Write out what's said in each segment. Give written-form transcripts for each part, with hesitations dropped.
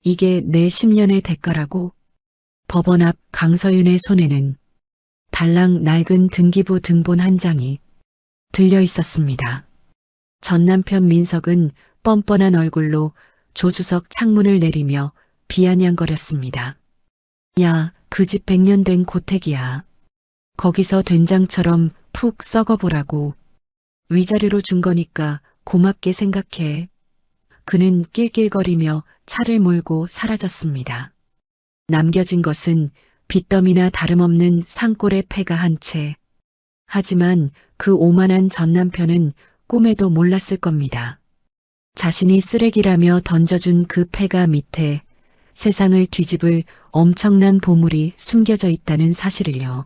이게 내 10년의 대가라고? 법원 앞 강서윤의 손에는 달랑 낡은 등기부 등본 한 장이 들려 있었습니다. 전 남편 민석은 뻔뻔한 얼굴로 조수석 창문을 내리며 비아냥거렸습니다. 야, 그 집 100년 된 고택이야. 거기서 된장처럼 푹 썩어보라고. 위자료로 준 거니까 고맙게 생각해. 그는 낄낄거리며 차를 몰고 사라졌습니다. 남겨진 것은 빚더미나 다름없는 산골의 폐가 한 채. 하지만 그 오만한 전 남편은 꿈에도 몰랐을 겁니다. 자신이 쓰레기라며 던져준 그 폐가 밑에 세상을 뒤집을 엄청난 보물이 숨겨져 있다는 사실을요.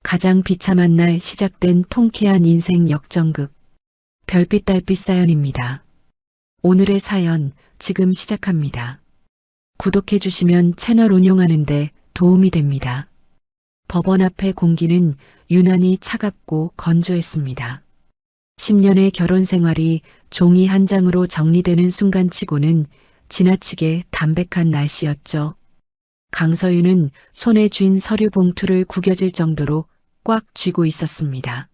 가장 비참한 날 시작된 통쾌한 인생 역전극, 별빛 달빛 사연입니다. 오늘의 사연 지금 시작합니다. 구독해 주시면 채널 운영하는데 도움이 됩니다. 법원 앞의 공기는 유난히 차갑고 건조했습니다. 10년의 결혼 생활이 종이 한 장으로 정리되는 순간치고는 지나치게 담백한 날씨였죠. 강서윤은 손에 쥔 서류 봉투를 구겨질 정도로 꽉 쥐고 있었습니다.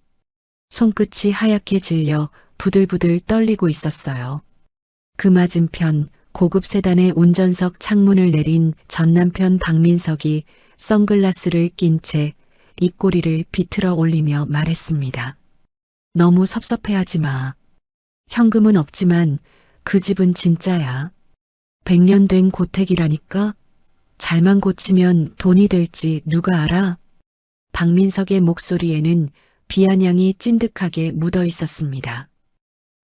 손끝이 하얗게 질려 부들부들 떨리고 있었어요. 그 맞은편 고급 세단의 운전석 창문을 내린 전 남편 박민석이 선글라스를 낀 채 입꼬리를 비틀어 올리며 말했습니다. 너무 섭섭해하지 마. 현금은 없지만 그 집은 진짜야. 100년 된 고택이라니까. 잘만 고치면 돈이 될지 누가 알아? 박민석의 목소리에는 비아냥이 찐득하게 묻어 있었습니다.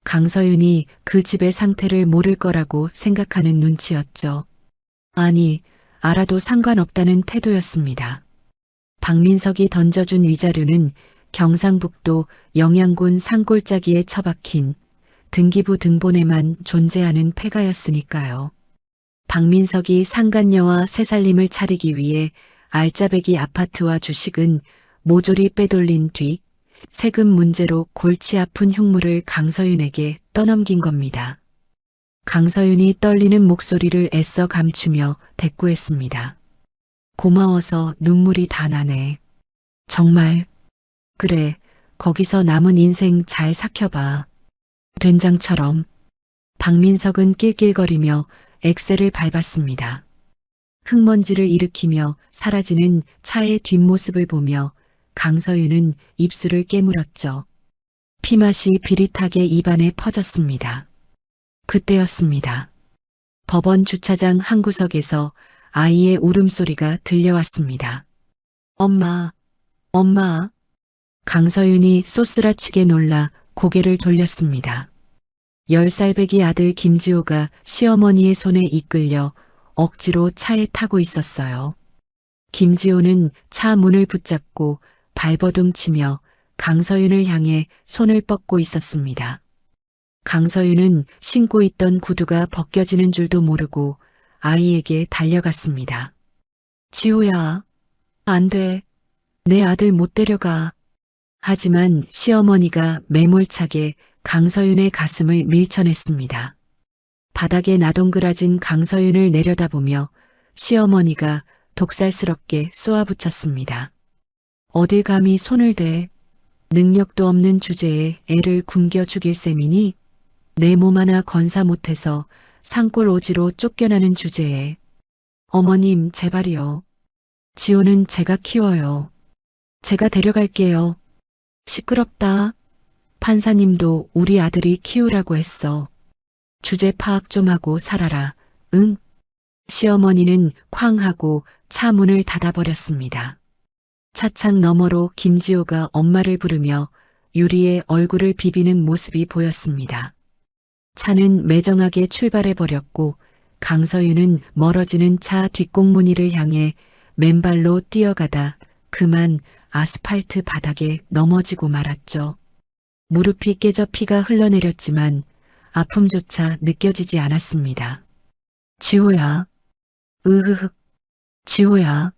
강서윤이 그 집의 상태를 모를 거라고 생각하는 눈치였죠. 아니, 알아도 상관없다는 태도였습니다. 박민석이 던져준 위자료는 경상북도 영양군 산골짜기에 처박힌 등기부 등본에만 존재하는 폐가였으니까요. 박민석이 상간녀와 새살림을 차리기 위해 알짜배기 아파트와 주식은 모조리 빼돌린 뒤 세금 문제로 골치 아픈 흉물을 강서윤에게 떠넘긴 겁니다. 강서윤이 떨리는 목소리를 애써 감추며 대꾸했습니다. 고마워서 눈물이 다 나네. 정말. 그래, 거기서 남은 인생 잘 삭혀봐. 된장처럼. 박민석은 낄낄거리며 엑셀을 밟았습니다. 흙먼지를 일으키며 사라지는 차의 뒷모습을 보며 강서윤은 입술을 깨물었죠. 피맛이 비릿하게 입안에 퍼졌습니다. 그때였습니다. 법원 주차장 한 구석에서 아이의 울음소리가 들려왔습니다. 엄마, 엄마. 강서윤이 쏘스라치게 놀라 고개를 돌렸습니다. 10살배기 아들 김지호가 시어머니의 손에 이끌려 억지로 차에 타고 있었어요. 김지호는 차 문을 붙잡고 발버둥 치며 강서윤을 향해 손을 뻗고 있었습니다. 강서윤은 신고 있던 구두가 벗겨지는 줄도 모르고 아이에게 달려갔습니다. 지호야, 안 돼. 내 아들 못 데려가. 하지만 시어머니가 매몰차게 강서윤의 가슴을 밀쳐냈습니다. 바닥에 나동그라진 강서윤을 내려다보며 시어머니가 독살스럽게 쏘아붙였습니다. 어딜 감히 손을 대. 능력도 없는 주제에 애를 굶겨 죽일 셈이니? 내 몸 하나 건사 못해서 산골 오지로 쫓겨나는 주제에. 어머님 제발이요. 지호는 제가 키워요. 제가 데려갈게요. 시끄럽다. 판사님도 우리 아들이 키우라고 했어. 주제 파악 좀 하고 살아라. 응? 시어머니는 쾅 하고 차 문을 닫아버렸습니다. 차창 너머로 김지호가 엄마를 부르며 유리에 얼굴을 비비는 모습이 보였습니다. 차는 매정하게 출발해버렸고 강서윤은 멀어지는 차 뒷공무니를 향해 맨발로 뛰어가다 그만 아스팔트 바닥에 넘어지고 말았죠. 무릎이 깨져 피가 흘러내렸지만 아픔조차 느껴지지 않았습니다. 지호야. 으흐흑. 지호야.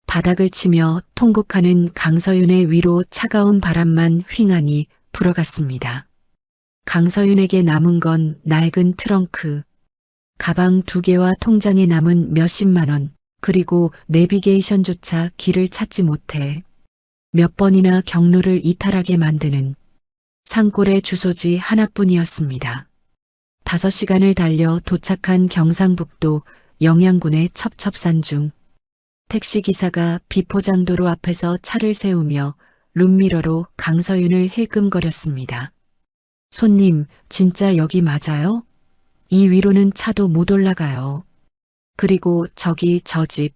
바닥을 치며 통곡하는 강서윤의 위로 차가운 바람만 휑하니 불어갔습니다. 강서윤에게 남은 건 낡은 트렁크, 가방 2개와 통장에 남은 몇십만 원, 그리고 내비게이션조차 길을 찾지 못해 몇 번이나 경로를 이탈하게 만드는 산골의 주소지 하나뿐이었습니다. 5시간을 달려 도착한 경상북도 영양군의 첩첩산 중 택시기사가 비포장도로 앞에서 차를 세우며 룸미러로 강서윤을 힐끔거렸습니다. 손님, 진짜 여기 맞아요? 이 위로는 차도 못 올라가요. 그리고 저기 저 집,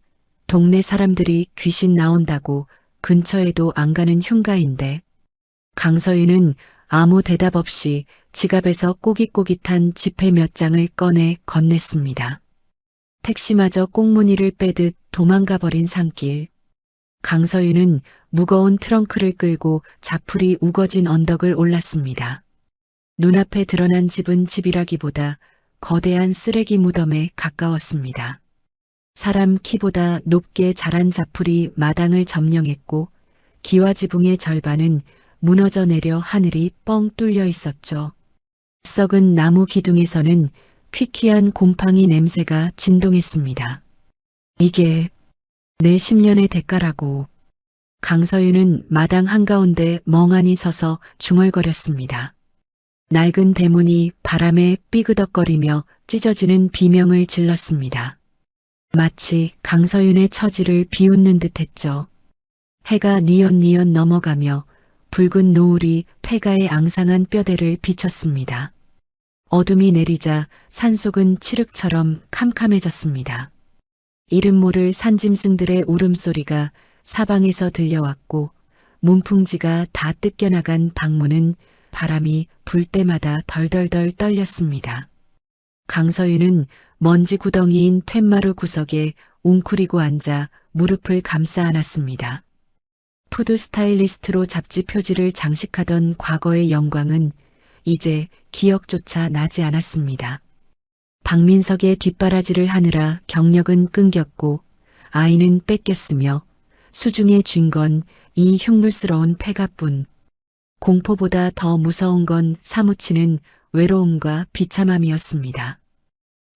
동네 사람들이 귀신 나온다고 근처에도 안 가는 흉가인데. 강서윤은 아무 대답 없이 지갑에서 꼬깃꼬깃한 지폐 몇 장을 꺼내 건넸습니다. 택시마저 꽁무니를 빼듯 도망가 버린 산길. 강서윤은 무거운 트렁크를 끌고 자풀이 우거진 언덕을 올랐습니다. 눈앞에 드러난 집은 집이라기보다 거대한 쓰레기 무덤에 가까웠습니다. 사람 키보다 높게 자란 자풀이 마당을 점령했고 기와지붕의 절반은 무너져 내려 하늘이 뻥 뚫려 있었죠. 썩은 나무 기둥에서는 퀴퀴한 곰팡이 냄새가 진동했습니다. 이게 내 10년의 대가라고. 강서윤은 마당 한가운데 멍하니 서서 중얼거렸습니다. 낡은 대문이 바람에 삐그덕거리며 찢어지는 비명을 질렀습니다. 마치 강서윤의 처지를 비웃는 듯했죠. 해가 뉘엿뉘엿 넘어가며 붉은 노을이 폐가의 앙상한 뼈대를 비쳤습니다. 어둠이 내리자 산속은 칠흑처럼 캄캄해졌습니다. 이름 모를 산짐승들의 울음소리가 사방에서 들려왔고 문풍지가 다 뜯겨나간 방문은 바람이 불 때마다 덜덜덜 떨렸습니다. 강서윤은 먼지 구덩이인 툇마루 구석에 웅크리고 앉아 무릎을 감싸 안았습니다. 푸드 스타일리스트로 잡지 표지를 장식하던 과거의 영광은 이제 기억조차 나지 않았습니다. 박민석의 뒷바라지를 하느라 경력은 끊겼고 아이는 뺏겼으며 수중에 쥔 건 이 흉물스러운 폐가뿐. 공포보다 더 무서운 건 사무치는 외로움과 비참함이었습니다.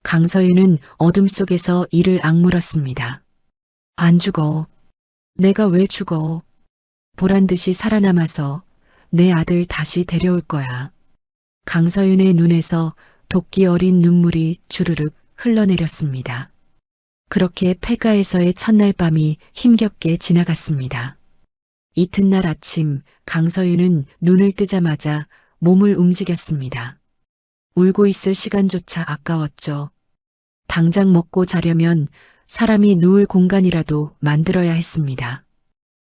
강서윤은 어둠 속에서 이를 악물었습니다. 안 죽어. 내가 왜 죽어. 보란듯이 살아남아서 내 아들 다시 데려올 거야. 강서윤의 눈에서 도끼 어린 눈물이 주르륵 흘러내렸습니다. 그렇게 폐가에서의 첫날 밤이 힘겹게 지나갔습니다. 이튿날 아침 강서윤은 눈을 뜨자마자 몸을 움직였습니다. 울고 있을 시간조차 아까웠죠. 당장 먹고 자려면 사람이 누울 공간이라도 만들어야 했습니다.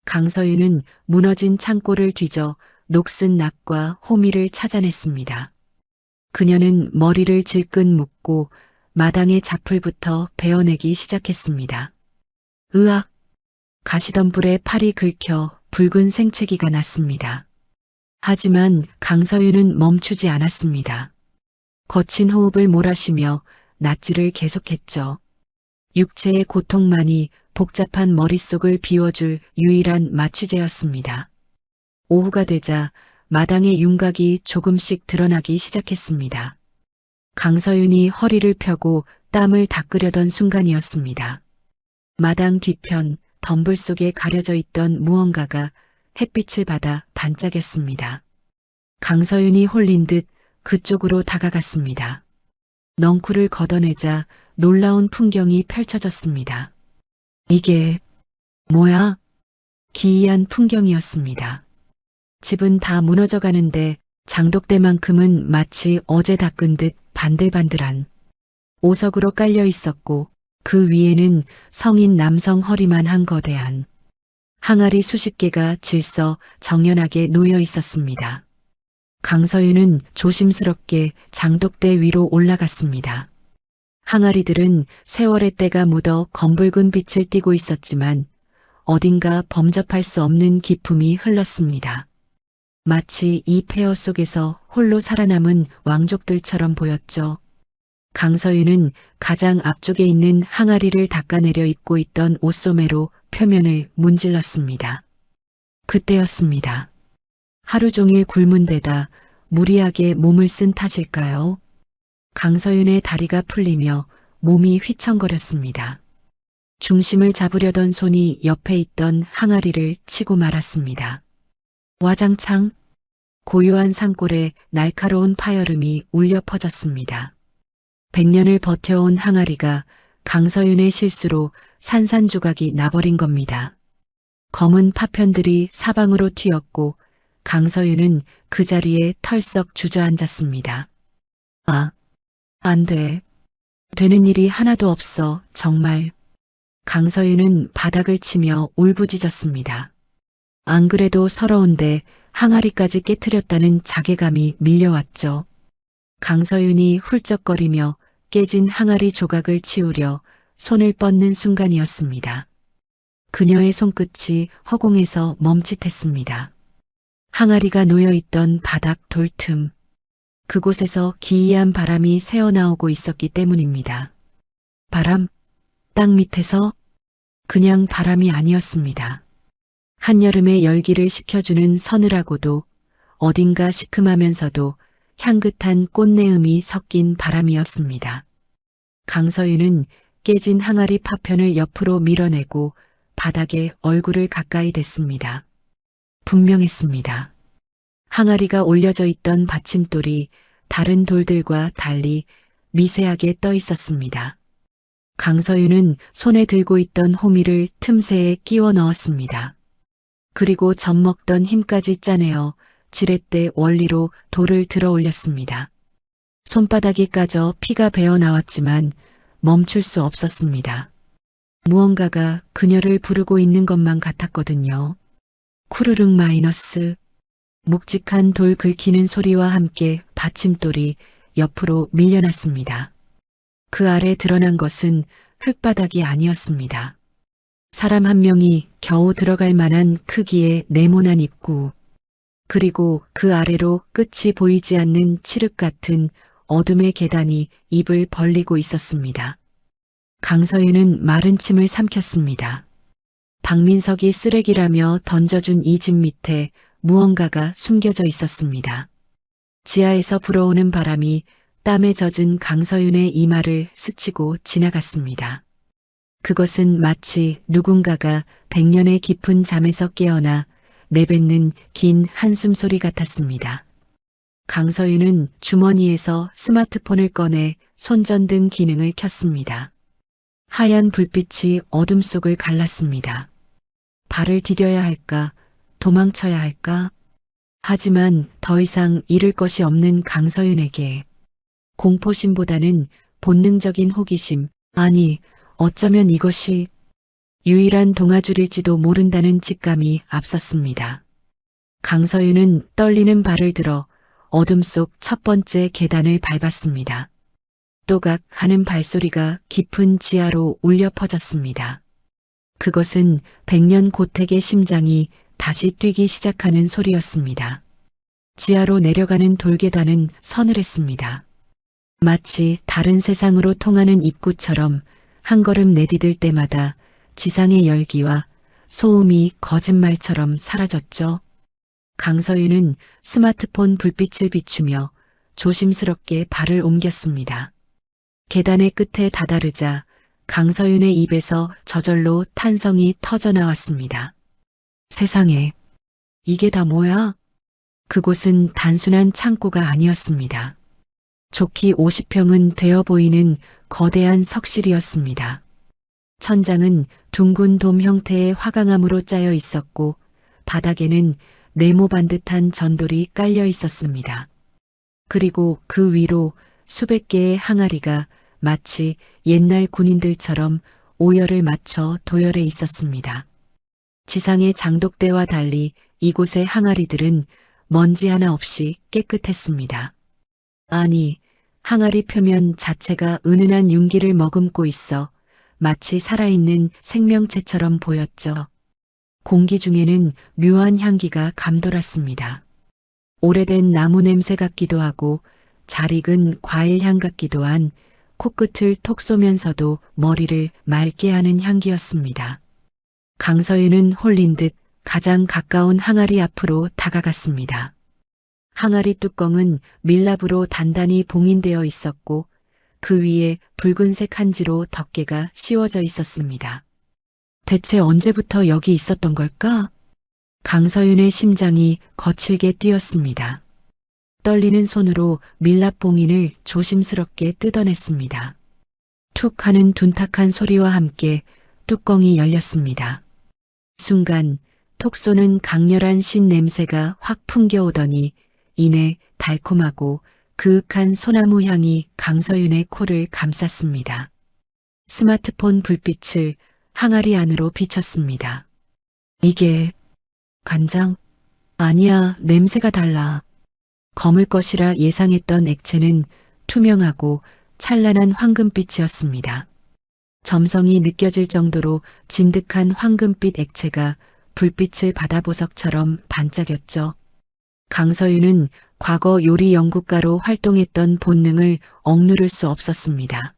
강서윤은 무너진 창고를 뒤져 녹슨 낙과 호미를 찾아냈습니다. 그녀는 머리를 질끈 묶고 마당의 자풀부터 베어내기 시작했습니다. 으악! 가시덤불에 팔이 긁혀 붉은 생채기가 났습니다. 하지만 강서윤은 멈추지 않았습니다. 거친 호흡을 몰아쉬며 낫지를 계속했죠. 육체의 고통만이 복잡한 머릿속을 비워줄 유일한 마취제였습니다. 오후가 되자 마당의 윤곽이 조금씩 드러나기 시작했습니다. 강서윤이 허리를 펴고 땀을 닦으려던 순간이었습니다. 마당 뒤편 덤불 속에 가려져 있던 무언가가 햇빛을 받아 반짝였습니다. 강서윤이 홀린 듯 그쪽으로 다가갔습니다. 넝쿨을 걷어내자 놀라운 풍경이 펼쳐졌습니다. 이게 뭐야? 기이한 풍경이었습니다. 집은 다 무너져 가는데 장독대만큼은 마치 어제 닦은 듯 반들반들한 오석으로 깔려 있었고 그 위에는 성인 남성 허리만 한 거대한 항아리 수십 개가 질서 정연하게 놓여 있었습니다. 강서윤은 조심스럽게 장독대 위로 올라갔습니다. 항아리들은 세월의 때가 묻어 검붉은 빛을 띠고 있었지만 어딘가 범접할 수 없는 기품이 흘렀습니다. 마치 이 폐허 속에서 홀로 살아남은 왕족들처럼 보였죠. 강서윤은 가장 앞쪽에 있는 항아리를 닦아내려 입고 있던 옷소매로 표면을 문질렀습니다. 그때였습니다. 하루 종일 굶은 데다 무리하게 몸을 쓴 탓일까요? 강서윤의 다리가 풀리며 몸이 휘청거렸습니다. 중심을 잡으려던 손이 옆에 있던 항아리를 치고 말았습니다. 와장창. 고요한 산골에 날카로운 파열음이 울려 퍼졌습니다. 100년을 버텨온 항아리가 강서윤의 실수로 산산조각이 나버린 겁니다. 검은 파편들이 사방으로 튀었고 강서윤은 그 자리에 털썩 주저앉았습니다. 아, 안 돼. 되는 일이 하나도 없어, 정말. 강서윤은 바닥을 치며 울부짖었습니다. 안 그래도 서러운데 항아리까지 깨트렸다는 자괴감이 밀려왔죠. 강서윤이 훌쩍거리며 깨진 항아리 조각을 치우려 손을 뻗는 순간이었습니다. 그녀의 손끝이 허공에서 멈칫했습니다. 항아리가 놓여있던 바닥 돌틈. 그곳에서 기이한 바람이 새어나오고 있었기 때문입니다. 바람? 땅 밑에서? 그냥 바람이 아니었습니다. 한여름의 열기를 식혀주는 서늘하고도 어딘가 시큼하면서도 향긋한 꽃내음이 섞인 바람이었습니다. 강서윤은 깨진 항아리 파편을 옆으로 밀어내고 바닥에 얼굴을 가까이 댔습니다. 분명했습니다. 항아리가 올려져 있던 받침돌이 다른 돌들과 달리 미세하게 떠 있었습니다. 강서윤은 손에 들고 있던 호미를 틈새에 끼워 넣었습니다. 그리고 젖먹던 힘까지 짜내어 지렛대 원리로 돌을 들어 올렸습니다. 손바닥이 까져 피가 배어 나왔지만 멈출 수 없었습니다. 무언가가 그녀를 부르고 있는 것만 같았거든요. 쿠르륵 마이너스. 묵직한 돌 긁히는 소리와 함께 받침돌이 옆으로 밀려났습니다. 그 아래 드러난 것은 흙바닥이 아니었습니다. 사람 한 명이 겨우 들어갈 만한 크기의 네모난 입구, 그리고 그 아래로 끝이 보이지 않는 칠흑 같은 어둠의 계단이 입을 벌리고 있었습니다. 강서윤은 마른 침을 삼켰습니다. 박민석이 쓰레기라며 던져준 이 집 밑에 무언가가 숨겨져 있었습니다. 지하에서 불어오는 바람이 땀에 젖은 강서윤의 이마를 스치고 지나갔습니다. 그것은 마치 누군가가 100년의 깊은 잠에서 깨어나 내뱉는 긴 한숨 소리 같았습니다. 강서윤은 주머니에서 스마트폰을 꺼내 손전등 기능을 켰습니다. 하얀 불빛이 어둠 속을 갈랐습니다. 발을 디뎌야 할까, 도망쳐야 할까? 하지만 더 이상 잃을 것이 없는 강서윤에게 공포심보다는 본능적인 호기심, 아니 어쩌면 이것이 유일한 동아줄일지도 모른다는 직감이 앞섰습니다. 강서윤은 떨리는 발을 들어 어둠 속 첫 번째 계단을 밟았습니다. 또각 하는 발소리가 깊은 지하로 울려 퍼졌습니다. 그것은 100년 고택의 심장이 다시 뛰기 시작하는 소리였습니다. 지하로 내려가는 돌계단은 서늘했습니다. 마치 다른 세상으로 통하는 입구처럼 한 걸음 내디딜 때마다 지상의 열기와 소음이 거짓말처럼 사라졌죠. 강서윤은 스마트폰 불빛을 비추며 조심스럽게 발을 옮겼습니다. 계단의 끝에 다다르자 강서윤의 입에서 저절로 탄성이 터져나왔습니다. 세상에, 이게 다 뭐야? 그곳은 단순한 창고가 아니었습니다. 좋기 50평은 되어 보이는 거대한 석실이었습니다. 천장은 둥근 돔 형태의 화강암으로 짜여 있었고 바닥에는 네모 반듯한 전돌이 깔려 있었습니다. 그리고 그 위로 수백 개의 항아리가 마치 옛날 군인들처럼 오열을 맞춰 도열해 있었습니다. 지상의 장독대와 달리 이곳의 항아리들은 먼지 하나 없이 깨끗했습니다. 아니, 항아리 표면 자체가 은은한 윤기를 머금고 있어 마치 살아있는 생명체처럼 보였죠. 공기 중에는 묘한 향기가 감돌았습니다. 오래된 나무 냄새 같기도 하고 잘 익은 과일 향 같기도 한 코끝을 톡 쏘면서도 머리를 맑게 하는 향기였습니다. 강서윤은 홀린 듯 가장 가까운 항아리 앞으로 다가갔습니다. 항아리 뚜껑은 밀랍으로 단단히 봉인되어 있었고 그 위에 붉은색 한지로 덮개가 씌워져 있었습니다. 대체 언제부터 여기 있었던 걸까? 강서윤의 심장이 거칠게 뛰었습니다. 떨리는 손으로 밀랍 봉인을 조심스럽게 뜯어냈습니다. 툭 하는 둔탁한 소리와 함께 뚜껑이 열렸습니다. 순간 톡 쏘는 강렬한 신 냄새가 확 풍겨오더니 이내 달콤하고 그윽한 소나무 향이 강서윤의 코를 감쌌습니다. 스마트폰 불빛을 항아리 안으로 비쳤습니다. 이게 간장? 아니야, 냄새가 달라. 검을 것이라 예상했던 액체는 투명하고 찬란한 황금빛이었습니다. 점성이 느껴질 정도로 진득한 황금빛 액체가 불빛을 받아 보석처럼 반짝였죠. 강서윤은 과거 요리 연구가로 활동했던 본능을 억누를 수 없었습니다.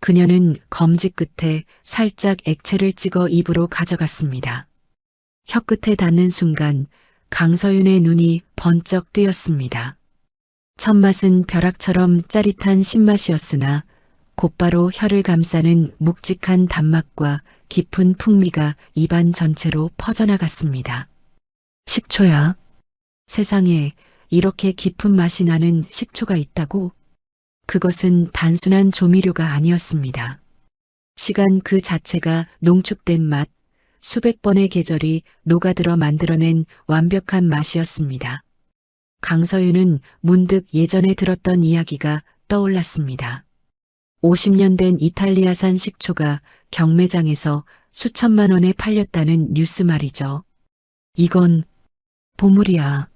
그녀는 검지 끝에 살짝 액체를 찍어 입으로 가져갔습니다. 혀끝에 닿는 순간 강서윤의 눈이 번쩍 뜨였습니다. 첫맛은 벼락처럼 짜릿한 신맛이었으나 곧바로 혀를 감싸는 묵직한 단맛과 깊은 풍미가 입안 전체로 퍼져나갔습니다. 식초야. 세상에 이렇게 깊은 맛이 나는 식초가 있다고? 그것은 단순한 조미료가 아니었습니다. 시간 그 자체가 농축된 맛, 수백 번의 계절이 녹아들어 만들어낸 완벽한 맛이었습니다. 강서윤은 문득 예전에 들었던 이야기가 떠올랐습니다. 50년 된 이탈리아산 식초가 경매장에서 수천만 원에 팔렸다는 뉴스 말이죠. 이건 보물이야.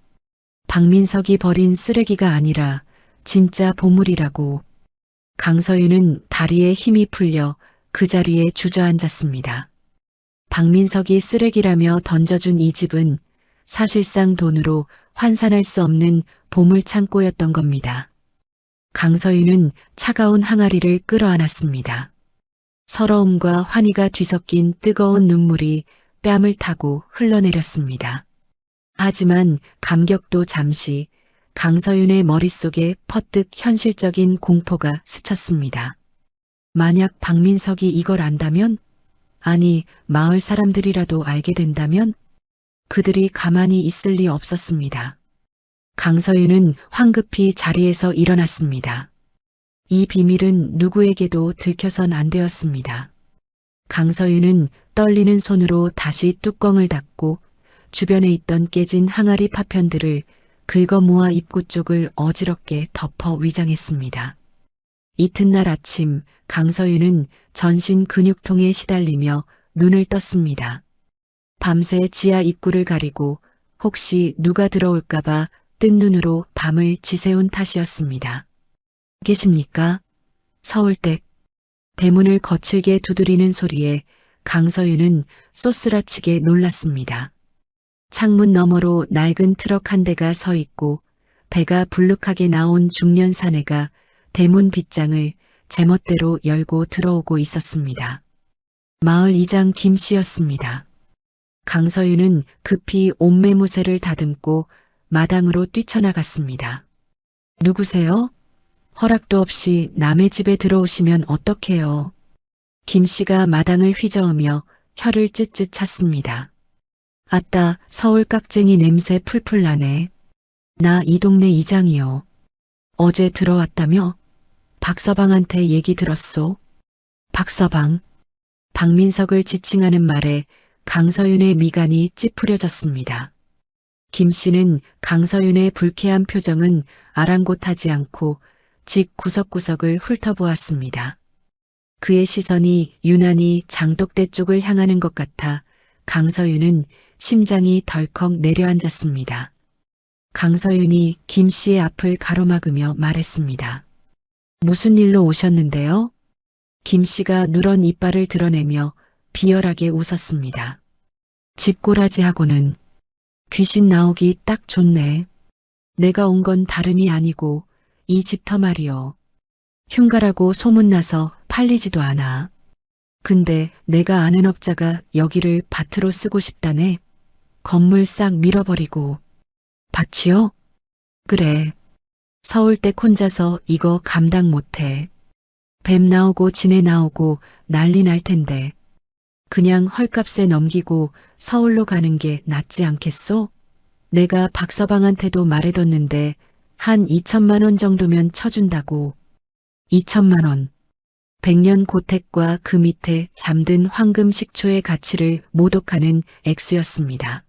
박민석이 버린 쓰레기가 아니라 진짜 보물이라고. 강서윤은 다리에 힘이 풀려 그 자리에 주저앉았습니다. 박민석이 쓰레기라며 던져준 이 집은 사실상 돈으로 환산할 수 없는 보물 창고였던 겁니다. 강서윤은 차가운 항아리를 끌어안았습니다. 서러움과 환희가 뒤섞인 뜨거운 눈물이 뺨을 타고 흘러내렸습니다. 하지만 감격도 잠시 강서윤의 머릿속에 퍼뜩 현실적인 공포가 스쳤습니다. 만약 박민석이 이걸 안다면? 아니, 마을 사람들이라도 알게 된다면? 그들이 가만히 있을 리 없었습니다. 강서윤은 황급히 자리에서 일어났습니다. 이 비밀은 누구에게도 들켜선 안 되었습니다. 강서윤은 떨리는 손으로 다시 뚜껑을 닫고 주변에 있던 깨진 항아리 파편들을 긁어 모아 입구 쪽을 어지럽게 덮어 위장했습니다. 이튿날 아침 강서윤은 전신 근육통에 시달리며 눈을 떴습니다. 밤새 지하 입구를 가리고 혹시 누가 들어올까봐 뜬 눈으로 밤을 지새운 탓이었습니다. 계십니까? 서울댁. 대문을 거칠게 두드리는 소리에 강서윤은 쏘스라치게 놀랐습니다. 창문 너머로 낡은 트럭 한 대가 서 있고 배가 불룩하게 나온 중년 사내가 대문 빗장을 제멋대로 열고 들어오고 있었습니다. 마을 이장 김 씨였습니다. 강서윤은 급히 옷매무새를 다듬고 마당으로 뛰쳐나갔습니다. 누구세요? 허락도 없이 남의 집에 들어오시면 어떡해요? 김 씨가 마당을 휘저으며 혀를 쯧쯧 찼습니다. 아따, 서울 깍쟁이 냄새 풀풀 나네. 나 이 동네 이장이요. 어제 들어왔다며? 박서방한테 얘기 들었소? 박서방. 박민석을 지칭하는 말에 강서윤의 미간이 찌푸려졌습니다. 김 씨는 강서윤의 불쾌한 표정은 아랑곳하지 않고 집 구석구석을 훑어보았습니다. 그의 시선이 유난히 장독대 쪽을 향하는 것 같아 강서윤은 심장이 덜컥 내려앉았습니다. 강서윤이 김 씨의 앞을 가로막으며 말했습니다. 무슨 일로 오셨는데요? 김 씨가 누런 이빨을 드러내며 비열하게 웃었습니다. 집꼬라지하고는 귀신 나오기 딱 좋네. 내가 온 건 다름이 아니고 이 집터 말이요. 흉가라고 소문나서 팔리지도 않아. 근데 내가 아는 업자가 여기를 밭으로 쓰고 싶다네. 건물 싹 밀어버리고. 밭이요? 그래. 서울댁 혼자서 이거 감당 못해. 뱀 나오고 지네 나오고 난리 날 텐데. 그냥 헐값에 넘기고 서울로 가는 게 낫지 않겠소? 내가 박서방한테도 말해뒀는데 한 2천만 원 정도면 쳐준다고. 2천만 원. 100년 고택과 그 밑에 잠든 황금 식초의 가치를 모독하는 액수였습니다.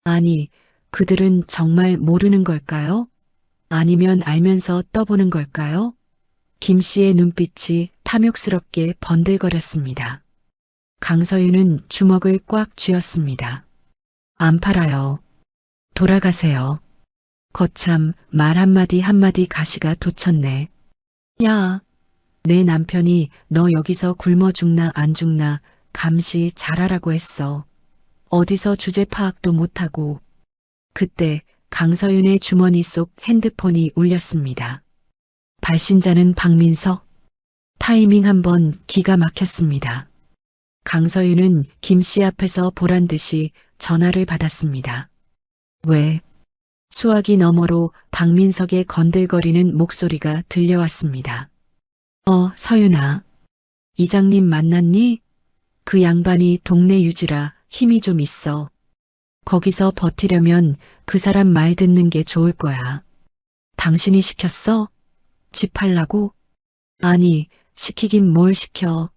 아니, 그들은 정말 모르는 걸까요? 아니면 알면서 떠보는 걸까요? 김 씨의 눈빛이 탐욕스럽게 번들거렸습니다. 강서윤은 주먹을 꽉 쥐었습니다. 안 팔아요. 돌아가세요. 거참 말 한마디 한마디 가시가 돋쳤네. 야, 내 남편이 너 여기서 굶어 죽나 안 죽나 감시 잘하라고 했어. 어디서 주제 파악도 못하고. 그때 강서윤의 주머니 속 핸드폰이 울렸습니다. 발신자는 박민석. 타이밍 한번 기가 막혔습니다. 강서윤은 김 씨 앞에서 보란 듯이 전화를 받았습니다. 왜? 수화기 너머로 박민석의 건들거리는 목소리가 들려왔습니다. 서윤아. 이장님 만났니? 그 양반이 동네 유지라 힘이 좀 있어. 거기서 버티려면 그 사람 말 듣는 게 좋을 거야. 당신이 시켰어? 집 팔라고? 아니, 시키긴 뭘 시켜.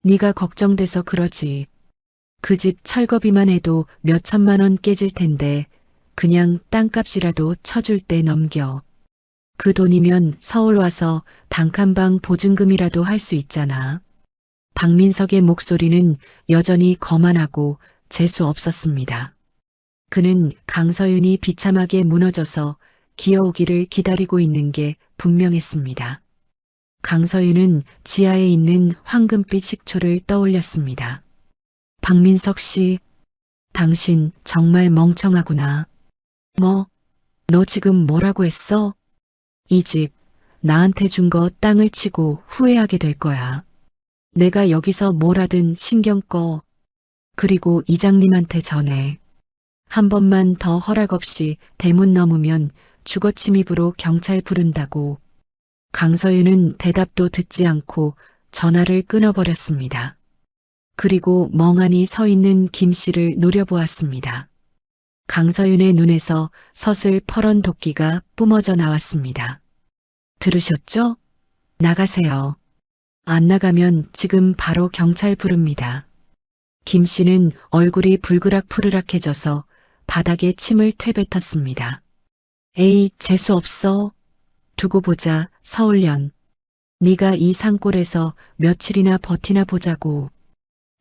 네가 걱정돼서 그러지. 그 집 철거비만 해도 몇 천만 원 깨질 텐데 그냥 땅값이라도 쳐줄 때 넘겨. 그 돈이면 서울 와서 단칸방 보증금이라도 할 수 있잖아. 박민석의 목소리는 여전히 거만하고 재수 없었습니다. 그는 강서윤이 비참하게 무너져서 기어오기를 기다리고 있는 게 분명했습니다. 강서윤은 지하에 있는 황금빛 식초를 떠올렸습니다. 박민석 씨, 당신 정말 멍청하구나. 뭐? 너 지금 뭐라고 했어? 이 집, 나한테 준 거 땅을 치고 후회하게 될 거야. 내가 여기서 뭘 하든 신경 꺼. 그리고 이장님한테 전해. 한 번만 더 허락 없이 대문 넘으면 주거침입으로 경찰 부른다고. 강서윤은 대답도 듣지 않고 전화를 끊어버렸습니다. 그리고 멍하니 서 있는 김 씨를 노려보았습니다. 강서윤의 눈에서 서슬 퍼런 도끼가 뿜어져 나왔습니다. 들으셨죠? 나가세요. 안 나가면 지금 바로 경찰 부릅니다. 김 씨는 얼굴이 불그락푸르락해져서 바닥에 침을 퇴뱉었습니다. 에이, 재수 없어. 두고 보자, 서울년. 네가 이 산골에서 며칠이나 버티나 보자고.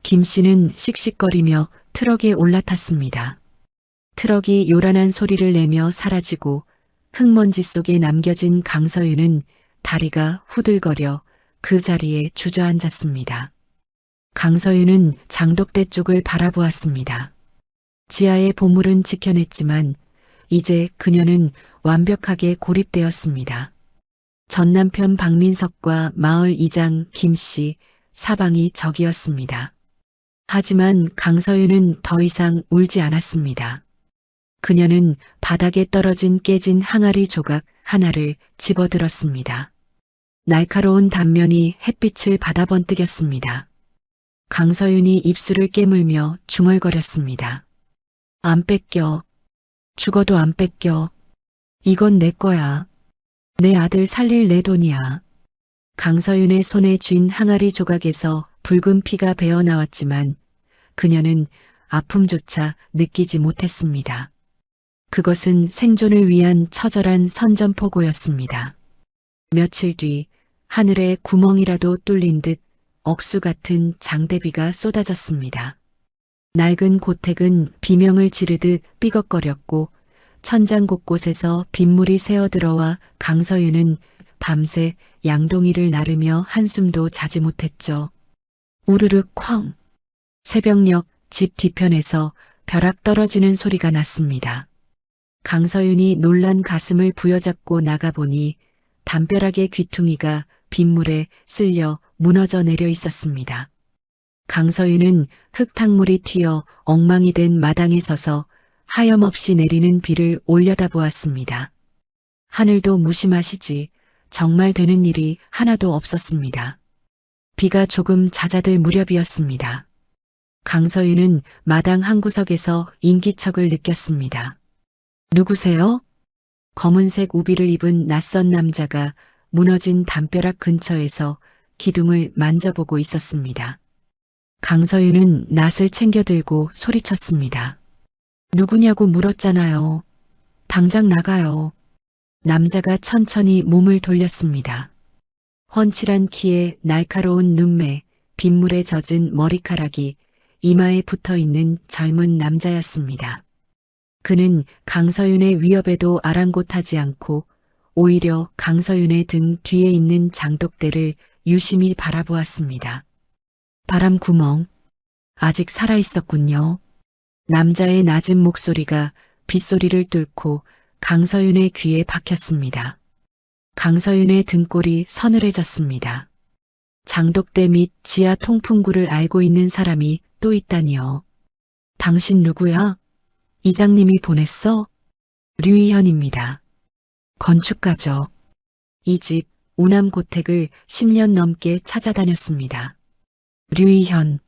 김 씨는 씩씩거리며 트럭에 올라탔습니다. 트럭이 요란한 소리를 내며 사라지고 흙먼지 속에 남겨진 강서윤은 다리가 후들거려 그 자리에 주저앉았습니다. 강서윤은 장독대 쪽을 바라보았습니다. 지하의 보물은 지켜냈지만 이제 그녀는 완벽하게 고립되었습니다. 전 남편 박민석과 마을 이장 김 씨, 사방이 적이었습니다. 하지만 강서윤은 더 이상 울지 않았습니다. 그녀는 바닥에 떨어진 깨진 항아리 조각 하나를 집어들었습니다. 날카로운 단면이 햇빛을 받아 번뜩였습니다. 강서윤이 입술을 깨물며 중얼거렸습니다. 안 뺏겨. 죽어도 안 뺏겨. 이건 내 거야. 내 아들 살릴 내 돈이야. 강서윤의 손에 쥔 항아리 조각에서 붉은 피가 배어나왔지만 그녀는 아픔조차 느끼지 못했습니다. 그것은 생존을 위한 처절한 선전포고였습니다. 며칠 뒤 하늘에 구멍이라도 뚫린 듯 억수 같은 장대비가 쏟아졌습니다. 낡은 고택은 비명을 지르듯 삐걱거렸고 천장 곳곳에서 빗물이 새어들어와 강서윤은 밤새 양동이를 나르며 한숨도 자지 못했죠. 우르르 쾅! 새벽녘 집 뒤편에서 벼락 떨어지는 소리가 났습니다. 강서윤이 놀란 가슴을 부여잡고 나가보니 담벼락의 귀퉁이가 빗물에 쓸려 무너져 내려 있었습니다. 강서윤은 흙탕물이 튀어 엉망이 된 마당에 서서 하염없이 내리는 비를 올려다보았습니다. 하늘도 무심하시지 정말 되는 일이 하나도 없었습니다. 비가 조금 잦아들 무렵이었습니다. 강서윤은 마당 한 구석에서 인기척을 느꼈습니다. 누구세요? 검은색 우비를 입은 낯선 남자가 무너진 담벼락 근처에서 기둥을 만져보고 있었습니다. 강서윤은 낫을 챙겨들고 소리쳤습니다. 누구냐고 물었잖아요. 당장 나가요. 남자가 천천히 몸을 돌렸습니다. 훤칠한 키에 날카로운 눈매, 빗물에 젖은 머리카락이 이마에 붙어있는 젊은 남자였습니다. 그는 강서윤의 위협에도 아랑곳하지 않고 오히려 강서윤의 등 뒤에 있는 장독대를 유심히 바라보았습니다. 바람 구멍, 아직 살아있었군요. 남자의 낮은 목소리가 빗소리를 뚫고 강서윤의 귀에 박혔습니다. 강서윤의 등골이 서늘해졌습니다. 장독대 및 지하 통풍구를 알고 있는 사람이 또 있다니요. 당신 누구야? 이장님이 보냈어? 류희현입니다. 건축가죠. 이 집 우남고택을 10년 넘게 찾아다녔습니다. 류희현.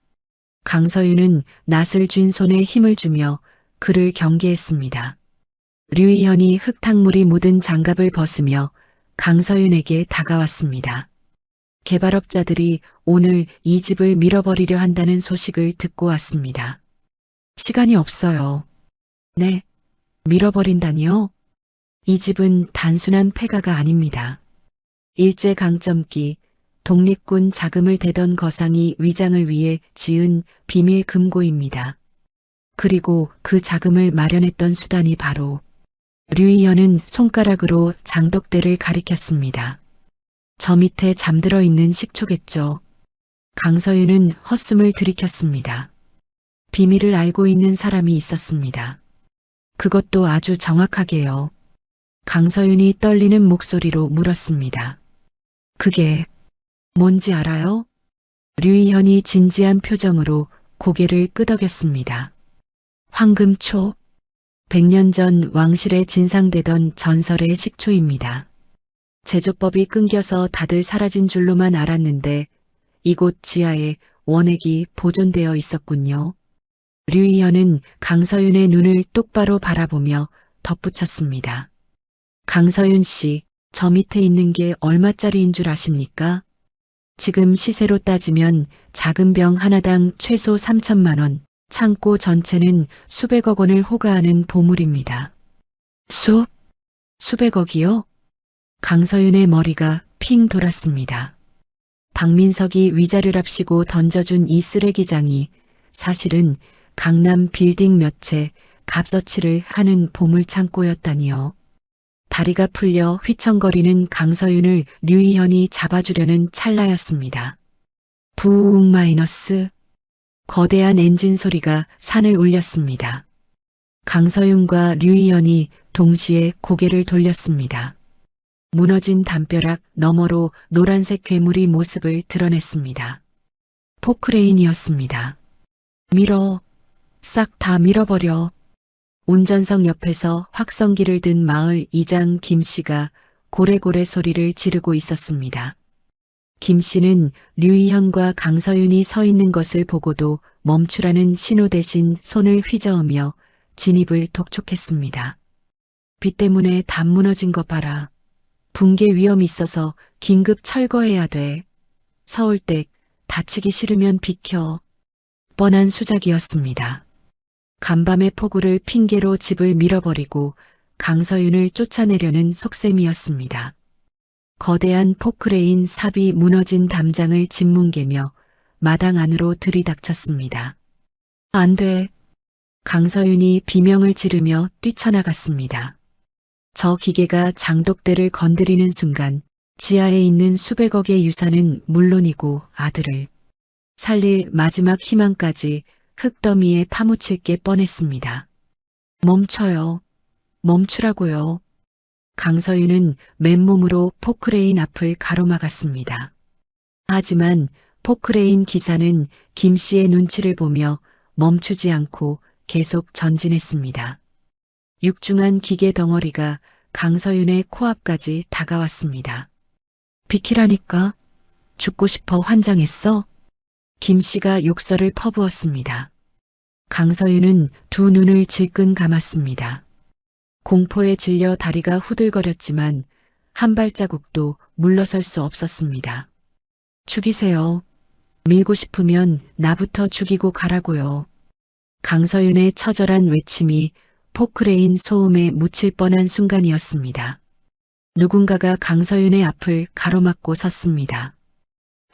강서윤은 낫을 쥔 손에 힘을 주며 그를 경계했습니다. 류희현이 흙탕물이 묻은 장갑을 벗으며 강서윤에게 다가왔습니다. 개발업자들이 오늘 이 집을 밀어버리려 한다는 소식을 듣고 왔습니다. 시간이 없어요. 네, 밀어버린다니요? 이 집은 단순한 폐가가 아닙니다. 일제강점기 독립군 자금을 대던 거상이 위장을 위해 지은 비밀 금고입니다. 그리고 그 자금을 마련했던 수단이 바로 류희현은 손가락으로 장독대를 가리켰습니다. 저 밑에 잠들어 있는 식초겠죠. 강서윤은 헛숨을 들이켰습니다. 비밀을 알고 있는 사람이 있었습니다. 그것도 아주 정확하게요. 강서윤이 떨리는 목소리로 물었습니다. 그게 뭔지 알아요? 류희현이 진지한 표정으로 고개를 끄덕였습니다. 황금초, 100년 전 왕실에 진상되던 전설의 식초입니다. 제조법이 끊겨서 다들 사라진 줄로만 알았는데 이곳 지하에 원액이 보존되어 있었군요. 류희현은 강서윤의 눈을 똑바로 바라보며 덧붙였습니다. 강서윤 씨, 저 밑에 있는 게 얼마짜리인 줄 아십니까? 지금 시세로 따지면 작은 병 하나당 최소 3천만 원, 창고 전체는 수백억 원을 호가하는 보물입니다. 수백억이요? 강서윤의 머리가 핑 돌았습니다. 박민석이 위자료랍시고 던져준 이 쓰레기장이 사실은 강남 빌딩 몇 채 값어치를 하는 보물창고였다니요. 다리가 풀려 휘청거리는 강서윤을 류희현이 잡아주려는 찰나였습니다. 부웅 마이너스. 거대한 엔진 소리가 산을 울렸습니다. 강서윤과 류희현이 동시에 고개를 돌렸습니다. 무너진 담벼락 너머로 노란색 괴물이 모습을 드러냈습니다. 포크레인이었습니다. 밀어. 싹 다 밀어버려. 운전석 옆에서 확성기를 든 마을 이장 김 씨가 고래고래 소리를 지르고 있었습니다. 김 씨는 류희현과 강서윤이 서 있는 것을 보고도 멈추라는 신호 대신 손을 휘저으며 진입을 독촉했습니다. 비 때문에 담 무너진 거 봐라. 붕괴 위험이 있어서 긴급 철거해야 돼. 서울댁 다치기 싫으면 비켜. 뻔한 수작이었습니다. 간밤의 폭우를 핑계로 집을 밀어버리고 강서윤을 쫓아내려는 속셈이었습니다. 거대한 포크레인 삽이 무너진 담장을 짓뭉개며 마당 안으로 들이닥쳤습니다. 안 돼. 강서윤이 비명을 지르며 뛰쳐나갔습니다. 저 기계가 장독대를 건드리는 순간 지하에 있는 수백억의 유산은 물론이고 아들을 살릴 마지막 희망까지 흙더미에 파묻힐 게 뻔했습니다. 멈춰요. 멈추라고요. 강서윤은 맨몸으로 포크레인 앞을 가로막았습니다. 하지만 포크레인 기사는 김 씨의 눈치를 보며 멈추지 않고 계속 전진했습니다. 육중한 기계 덩어리가 강서윤의 코앞까지 다가왔습니다. 비키라니까. 죽고 싶어 환장했어? 김 씨가 욕설을 퍼부었습니다. 강서윤은 두 눈을 질끈 감았습니다. 공포에 질려 다리가 후들거렸지만 한 발자국도 물러설 수 없었습니다. 죽이세요. 밀고 싶으면 나부터 죽이고 가라고요. 강서윤의 처절한 외침이 포크레인 소음에 묻힐 뻔한 순간이었습니다. 누군가가 강서윤의 앞을 가로막고 섰습니다.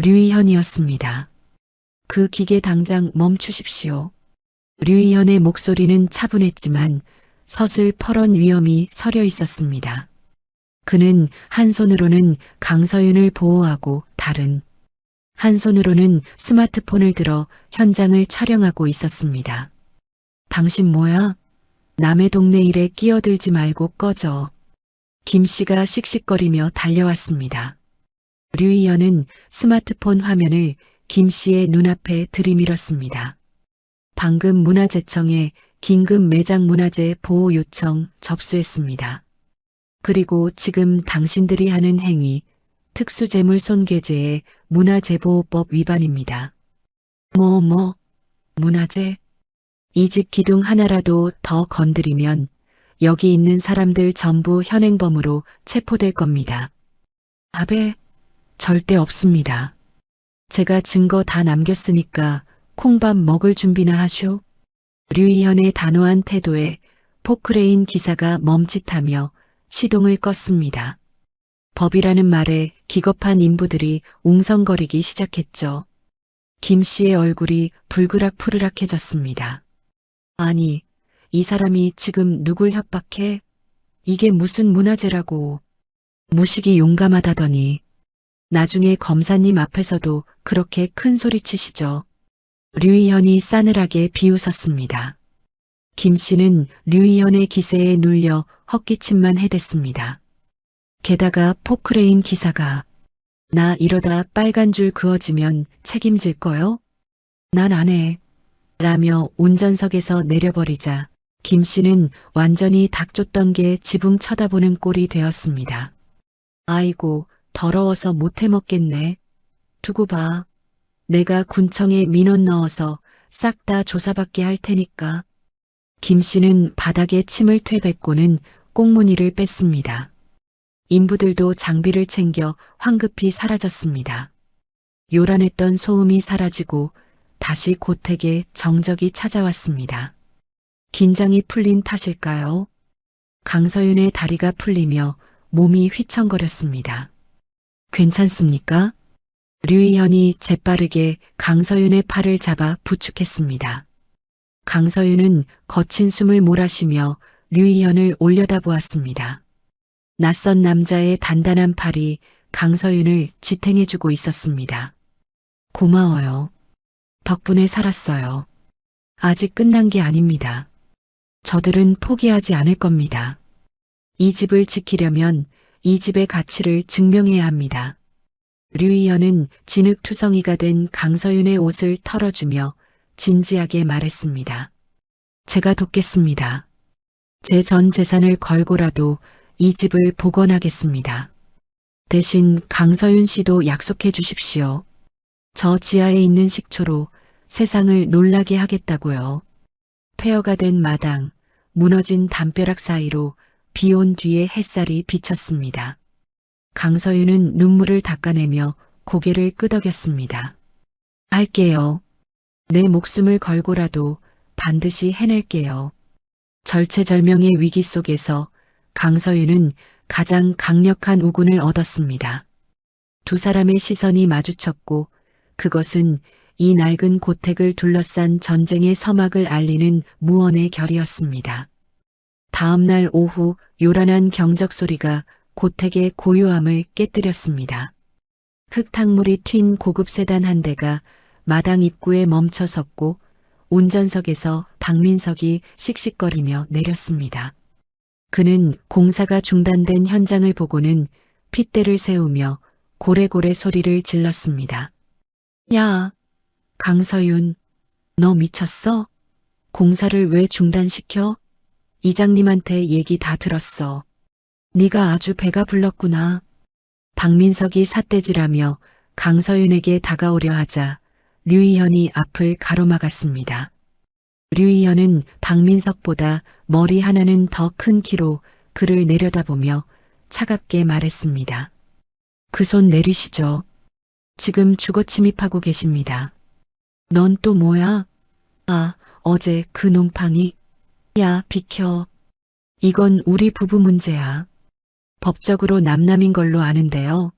류희현이었습니다. 그 기계 당장 멈추십시오. 류희현의 목소리는 차분했지만 서슬퍼런 위험이 서려 있었습니다. 그는 한 손으로는 강서윤을 보호하고 다른 한 손으로는 스마트폰을 들어 현장을 촬영하고 있었습니다. 당신 뭐야? 남의 동네 일에 끼어들지 말고 꺼져. 김 씨가 씩씩거리며 달려왔습니다. 류희연은 스마트폰 화면을 김 씨의 눈앞에 들이밀었습니다. 방금 문화재청에 긴급 매장 문화재 보호 요청 접수했습니다. 그리고 지금 당신들이 하는 행위 특수재물 손괴죄의 문화재보호법 위반입니다. 문화재? 이 집 기둥 하나라도 더 건드리면 여기 있는 사람들 전부 현행범으로 체포될 겁니다. 아베, 절대 없습니다. 제가 증거 다 남겼으니까 콩밥 먹을 준비나 하쇼. 류희현의 단호한 태도에 포크레인 기사가 멈칫하며 시동을 껐습니다. 법이라는 말에 기겁한 인부들이 웅성거리기 시작했죠. 김 씨의 얼굴이 불그락푸르락해졌습니다. 아니, 이 사람이 지금 누굴 협박해? 이게 무슨 문화재라고. 무식이 용감하다더니 나중에 검사님 앞에서도 그렇게 큰 소리 치시죠. 류희현이 싸늘하게 비웃었습니다. 김 씨는 류희현의 기세에 눌려 헛기침만 해댔습니다. 게다가 포크레인 기사가 나 이러다 빨간 줄 그어지면 책임질 거요? 난 안 해. 라며 운전석에서 내려버리자 김 씨는 완전히 닥쳤던 게 지붕 쳐다보는 꼴이 되었습니다. 아이고, 더러워서 못 해먹겠네. 두고 봐. 내가 군청에 민원 넣어서 싹 다 조사받게 할 테니까. 김 씨는 바닥에 침을 퇴뱉고는 꽁무니를 뺐습니다. 인부들도 장비를 챙겨 황급히 사라졌습니다. 요란했던 소음이 사라지고 다시 고택에 정적이 찾아왔습니다. 긴장이 풀린 탓일까요? 강서윤의 다리가 풀리며 몸이 휘청거렸습니다. 괜찮습니까? 류희현이 재빠르게 강서윤의 팔을 잡아 부축했습니다. 강서윤은 거친 숨을 몰아쉬며 류희현을 올려다보았습니다. 낯선 남자의 단단한 팔이 강서윤을 지탱해주고 있었습니다. 고마워요. 덕분에 살았어요. 아직 끝난 게 아닙니다. 저들은 포기하지 않을 겁니다. 이 집을 지키려면 이 집의 가치를 증명해야 합니다. 류희연은 진흙투성이가 된 강서윤의 옷을 털어주며 진지하게 말했습니다. 제가 돕겠습니다. 제 전 재산을 걸고라도 이 집을 복원하겠습니다. 대신 강서윤 씨도 약속해 주십시오. 저 지하에 있는 식초로 세상을 놀라게 하겠다고요. 폐허가 된 마당, 무너진 담벼락 사이로 비 온 뒤에 햇살이 비쳤습니다. 강서윤은 눈물을 닦아내며 고개를 끄덕였습니다. 할게요. 내 목숨을 걸고라도 반드시 해낼게요. 절체절명의 위기 속에서 강서윤은 가장 강력한 우군을 얻었습니다. 두 사람의 시선이 마주쳤고 그것은 이 낡은 고택을 둘러싼 전쟁의 서막을 알리는 무언의 결이었습니다. 다음 날 오후 요란한 경적 소리가 고택의 고요함을 깨뜨렸습니다. 흙탕물이 튄 고급 세단 한 대가 마당 입구에 멈춰 섰고 운전석에서 박민석이 씩씩거리며 내렸습니다. 그는 공사가 중단된 현장을 보고는 핏대를 세우며 고래고래 소리를 질렀습니다. 야, 강서윤, 너 미쳤어? 공사를 왜 중단시켜? 이장님한테 얘기 다 들었어. 네가 아주 배가 불렀구나. 박민석이 삿대질하며 강서윤에게 다가오려 하자 류희현이 앞을 가로막았습니다. 류희현은 박민석보다 머리 하나는 더 큰 키로 그를 내려다보며 차갑게 말했습니다. 그 손 내리시죠. 지금 주거 침입하고 계십니다. 넌 또 뭐야? 아, 어제 그 놈팡이. 야, 비켜. 이건 우리 부부 문제야. 법적으로 남남인 걸로 아는데요.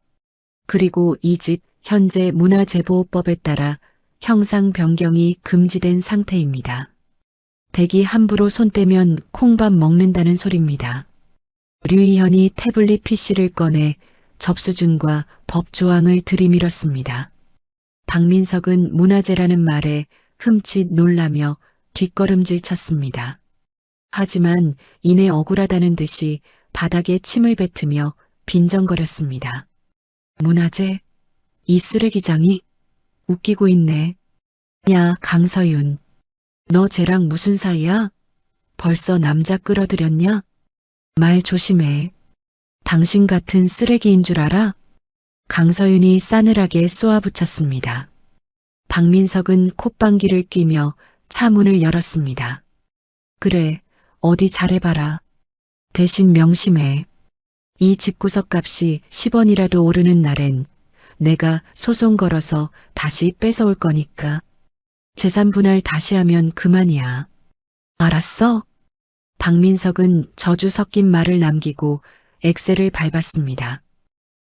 그리고 이 집 현재 문화재보호법에 따라 형상 변경이 금지된 상태입니다. 댁이 함부로 손 떼면 콩밥 먹는다는 소리입니다. 류희현이 태블릿 PC를 꺼내 접수증과 법 조항을 들이밀었습니다. 박민석은 문화재라는 말에 흠칫 놀라며 뒷걸음질 쳤습니다. 하지만 이내 억울하다는 듯이 바닥에 침을 뱉으며 빈정거렸습니다. 문화재? 이 쓰레기장이? 웃기고 있네. 야, 강서윤. 너 쟤랑 무슨 사이야? 벌써 남자 끌어들였냐? 말 조심해. 당신 같은 쓰레기인 줄 알아? 강서윤이 싸늘하게 쏘아붙였습니다. 박민석은 콧방귀를 뀌며 차 문을 열었습니다. 그래, 어디 잘해봐라. 대신 명심해. 이 집구석 값이 10원이라도 오르는 날엔 내가 소송 걸어서 다시 뺏어올 거니까. 재산 분할 다시 하면 그만이야. 알았어? 박민석은 저주 섞인 말을 남기고 엑셀을 밟았습니다.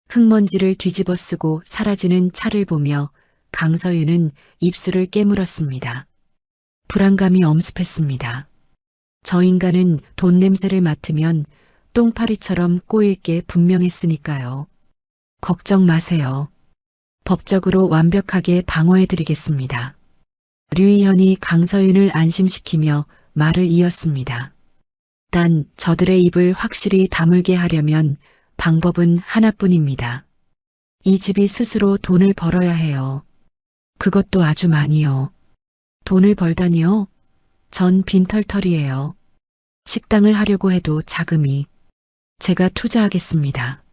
흙먼지를 뒤집어 쓰고 사라지는 차를 보며 강서윤은 입술을 깨물었습니다. 불안감이 엄습했습니다. 저 인간은 돈 냄새를 맡으면 똥파리처럼 꼬일 게 분명했으니까요. 걱정 마세요. 법적으로 완벽하게 방어해드리겠습니다. 류희현이 강서윤을 안심시키며 말을 이었습니다. 단 저들의 입을 확실히 다물게 하려면 방법은 하나뿐입니다. 이 집이 스스로 돈을 벌어야 해요. 그것도 아주 많이요. 돈을 벌다니요? 전 빈털털이에요. 식당을 하려고 해도 자금이. 제가 투자하겠습니다.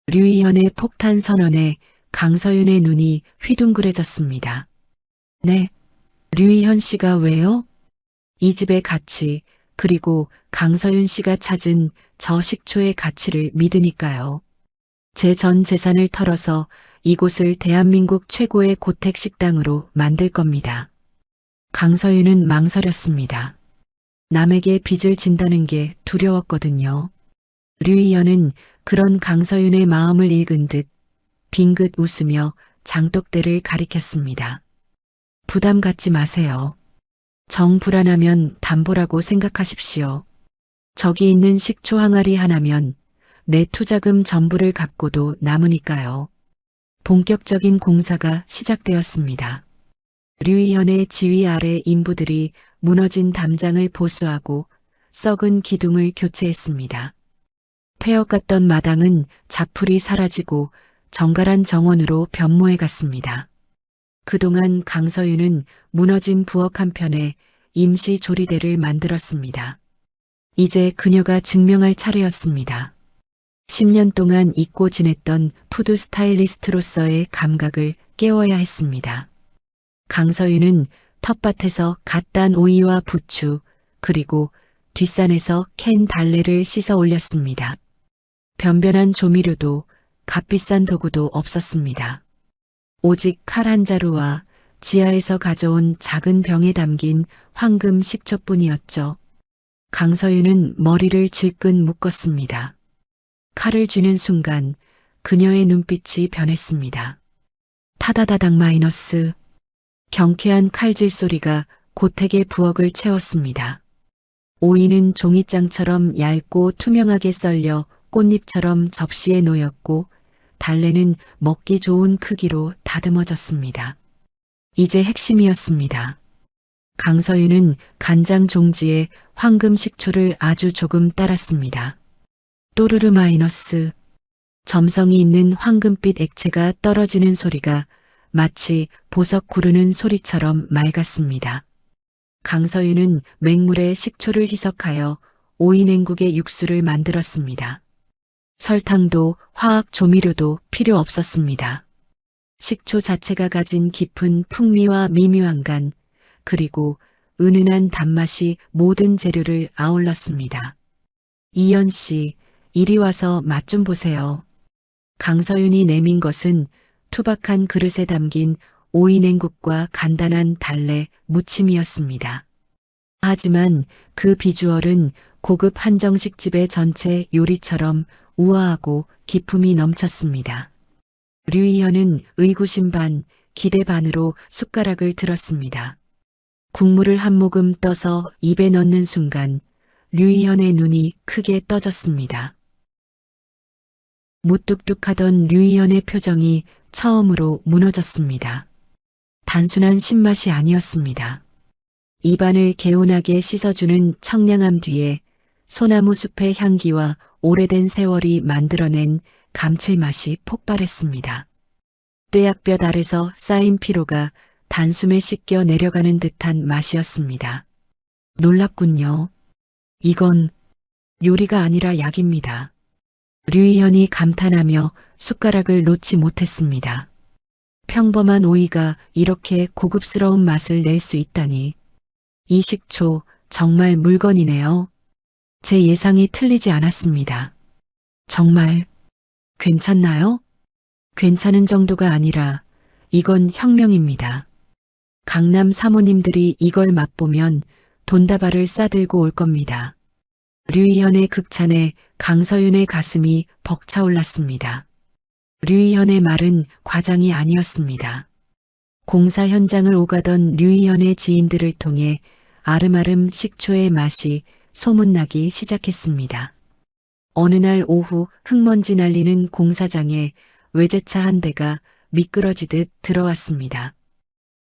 류희현의 폭탄 선언에 강서윤의 눈이 휘둥그레졌습니다. 네. 류희현 씨가 왜요? 이 집의 가치, 그리고 강서윤 씨가 찾은 저 식초의 가치를 믿으니까요. 제 전 재산을 털어서 이곳을 대한민국 최고의 고택 식당으로 만들 겁니다. 강서윤은 망설였습니다. 남에게 빚을 진다는 게 두려웠거든요. 류희현은 그런 강서윤의 마음을 읽은 듯 빙긋 웃으며 장독대를 가리켰습니다. 부담 갖지 마세요. 정 불안하면 담보라고 생각하십시오. 저기 있는 식초 항아리 하나면 내 투자금 전부를 갚고도 남으니까요. 본격적인 공사가 시작되었습니다. 류희현의 지휘 아래 인부들이 무너진 담장을 보수하고 썩은 기둥을 교체했습니다. 폐허갔던 마당은 자풀이 사라지고 정갈한 정원으로 변모해 갔습니다. 그동안 강서윤은 무너진 부엌 한편에 임시 조리대를 만들었습니다. 이제 그녀가 증명할 차례였습니다. 10년 동안 잊고 지냈던 푸드 스타일리스트로서의 감각을 깨워야 했습니다. 강서윤은 텃밭에서 갓 딴 오이와 부추, 그리고 뒷산에서 캔 달래를 씻어 올렸습니다. 변변한 조미료도 값비싼 도구도 없었습니다. 오직 칼 한 자루와 지하에서 가져온 작은 병에 담긴 황금 식초뿐이었죠. 강서윤은 머리를 질끈 묶었습니다. 칼을 쥐는 순간 그녀의 눈빛이 변했습니다. 타다다닥 마이너스. 경쾌한 칼질 소리가 고택의 부엌을 채웠습니다. 오이는 종이장처럼 얇고 투명하게 썰려 꽃잎처럼 접시에 놓였고 달래는 먹기 좋은 크기로 다듬어졌습니다. 이제 핵심이었습니다. 강서윤은 간장 종지에 황금 식초를 아주 조금 따랐습니다. 또르르 마이너스. 점성이 있는 황금빛 액체가 떨어지는 소리가 마치 보석 구르는 소리처럼 맑았습니다. 강서윤은 맹물에 식초를 희석하여 오이 냉국의 육수를 만들었습니다. 설탕도 화학 조미료도 필요 없었습니다. 식초 자체가 가진 깊은 풍미와 미묘한 간, 그리고 은은한 단맛이 모든 재료를 아울렀습니다. 이연 씨, 이리 와서 맛 좀 보세요. 강서윤이 내민 것은 투박한 그릇에 담긴 오이냉국과 간단한 달래 무침이었습니다. 하지만 그 비주얼은 고급 한정식 집의 전체 요리처럼 우아하고 기품이 넘쳤습니다. 류이현은 의구심 반, 기대 반으로 숟가락을 들었습니다. 국물을 한 모금 떠서 입에 넣는 순간 류이현의 눈이 크게 떠졌습니다. 무뚝뚝하던 류이현의 표정이 처음으로 무너졌습니다. 단순한 신맛이 아니었습니다. 입안을 개운하게 씻어주는 청량함 뒤에 소나무 숲의 향기와 오래된 세월이 만들어낸 감칠맛이 폭발했습니다. 뙤약볕 아래서 쌓인 피로가 단숨에 씻겨 내려가는 듯한 맛이었습니다. 놀랍군요. 이건 요리가 아니라 약입니다. 류이현이 감탄하며 숟가락을 놓지 못했습니다. 평범한 오이가 이렇게 고급스러운 맛을 낼 수 있다니. 이 식초 정말 물건이네요. 제 예상이 틀리지 않았습니다. 정말 괜찮나요? 괜찮은 정도가 아니라 이건 혁명입니다. 강남 사모님들이 이걸 맛보면 돈다발을 싸들고 올 겁니다. 류이현의 극찬에 강서윤의 가슴이 벅차올랐습니다. 류이현의 말은 과장이 아니었습니다. 공사 현장을 오가던 류이현의 지인들을 통해 아름아름 식초의 맛이 소문나기 시작했습니다. 어느 날 오후 흙먼지 날리는 공사장에 외제차 한 대가 미끄러지듯 들어왔습니다.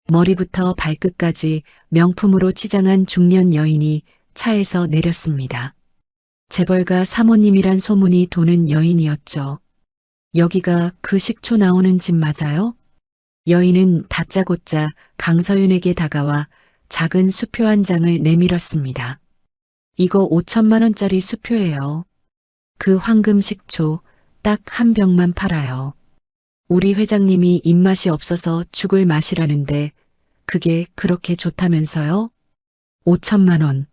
머리부터 발끝까지 명품으로 치장한 중년 여인이 차에서 내렸습니다. 재벌가 사모님이란 소문이 도는 여인이었죠. 여기가 그 식초 나오는 집 맞아요? 여인은 다짜고짜 강서윤에게 다가와 작은 수표 한 장을 내밀었습니다. 이거 5천만 원짜리 수표예요. 그 황금 식초 딱 한 병만 팔아요. 우리 회장님이 입맛이 없어서 죽을 맛이라는데 그게 그렇게 좋다면서요? 5천만 원.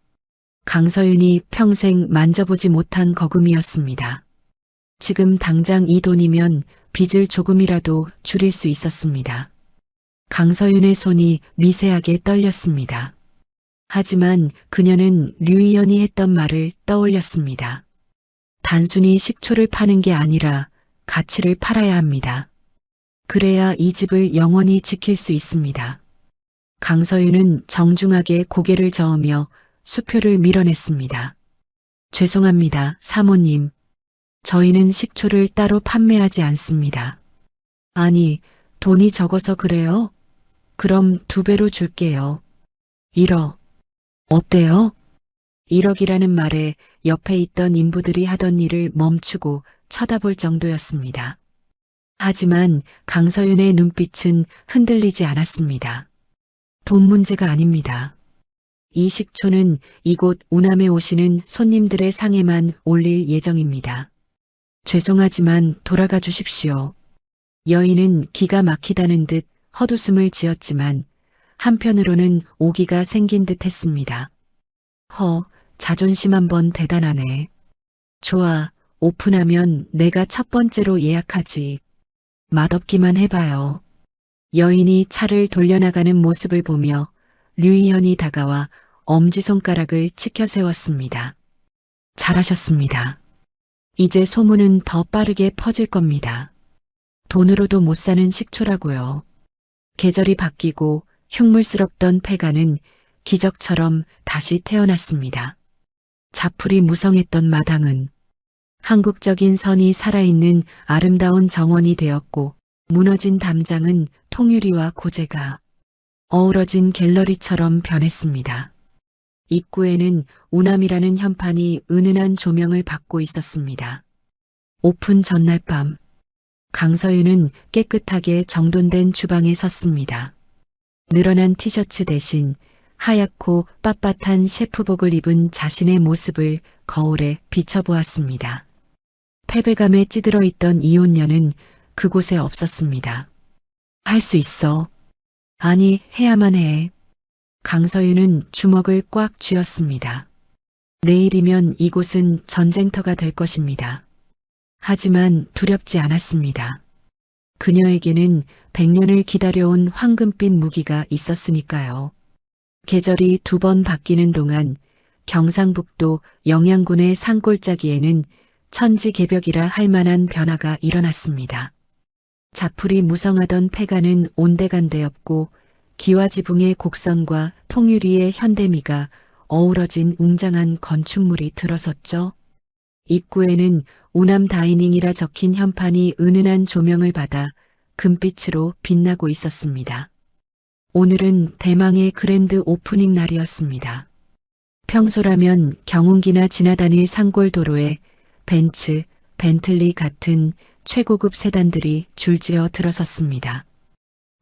강서윤이 평생 만져보지 못한 거금이었습니다. 지금 당장 이 돈이면 빚을 조금이라도 줄일 수 있었습니다. 강서윤의 손이 미세하게 떨렸습니다. 하지만 그녀는 류이현이 했던 말을 떠올렸습니다. 단순히 식초를 파는 게 아니라 가치를 팔아야 합니다. 그래야 이 집을 영원히 지킬 수 있습니다. 강서윤은 정중하게 고개를 저으며 수표를 밀어냈습니다. 죄송합니다, 사모님. 저희는 식초를 따로 판매하지 않습니다. 아니, 돈이 적어서 그래요? 그럼 2배로 줄게요. 1억. 어때요? 1억이라는 말에 옆에 있던 인부들이 하던 일을 멈추고 쳐다볼 정도였습니다. 하지만 강서윤의 눈빛은 흔들리지 않았습니다. 돈 문제가 아닙니다. 이 식초는 이곳 우남에 오시는 손님들의 상에만 올릴 예정입니다. 죄송하지만 돌아가 주십시오. 여인은 기가 막히다는 듯 헛웃음을 지었지만 한편으로는 오기가 생긴 듯 했습니다. 자존심 한번 대단하네. 좋아, 오픈하면 내가 첫 번째로 예약하지. 맛없기만 해봐요. 여인이 차를 돌려나가는 모습을 보며 류이현이 다가와 엄지손가락을 치켜 세웠습니다. 잘하셨습니다. 이제 소문은 더 빠르게 퍼질 겁니다. 돈으로도 못 사는 식초라고요. 계절이 바뀌고 흉물스럽던 폐가는 기적처럼 다시 태어났습니다. 자풀이 무성했던 마당은 한국적인 선이 살아있는 아름다운 정원이 되었고 무너진 담장은 통유리와 고제가 어우러진 갤러리처럼 변했습니다. 입구에는 우남이라는 현판이 은은한 조명을 받고 있었습니다. 오픈 전날 밤 강서윤은 깨끗하게 정돈된 주방에 섰습니다. 늘어난 티셔츠 대신 하얗고 빳빳한 셰프복을 입은 자신의 모습을 거울에 비춰보았습니다. 패배감에 찌들어 있던 이혼녀는 그곳에 없었습니다. 할 수 있어. 아니, 해야만 해. 강서윤은 주먹을 꽉 쥐었습니다. 내일이면 이곳은 전쟁터가 될 것입니다. 하지만 두렵지 않았습니다. 그녀에게는 100년을 기다려온 황금빛 무기가 있었으니까요. 계절이 2번 바뀌는 동안 경상북도 영양군의 산골짜기에는 천지개벽이라 할 만한 변화가 일어났습니다. 자풀이 무성하던 폐가는 온데간데였고 기와지붕의 곡선과 통유리의 현대미가 어우러진 웅장한 건축물이 들어섰죠. 입구에는 우남 다이닝이라 적힌 현판이 은은한 조명을 받아 금빛으로 빛나고 있었습니다. 오늘은 대망의 그랜드 오프닝 날이었습니다. 평소라면 경운기나 지나다닐 산골도로에 벤츠, 벤틀리 같은 최고급 세단들이 줄지어 들어섰습니다.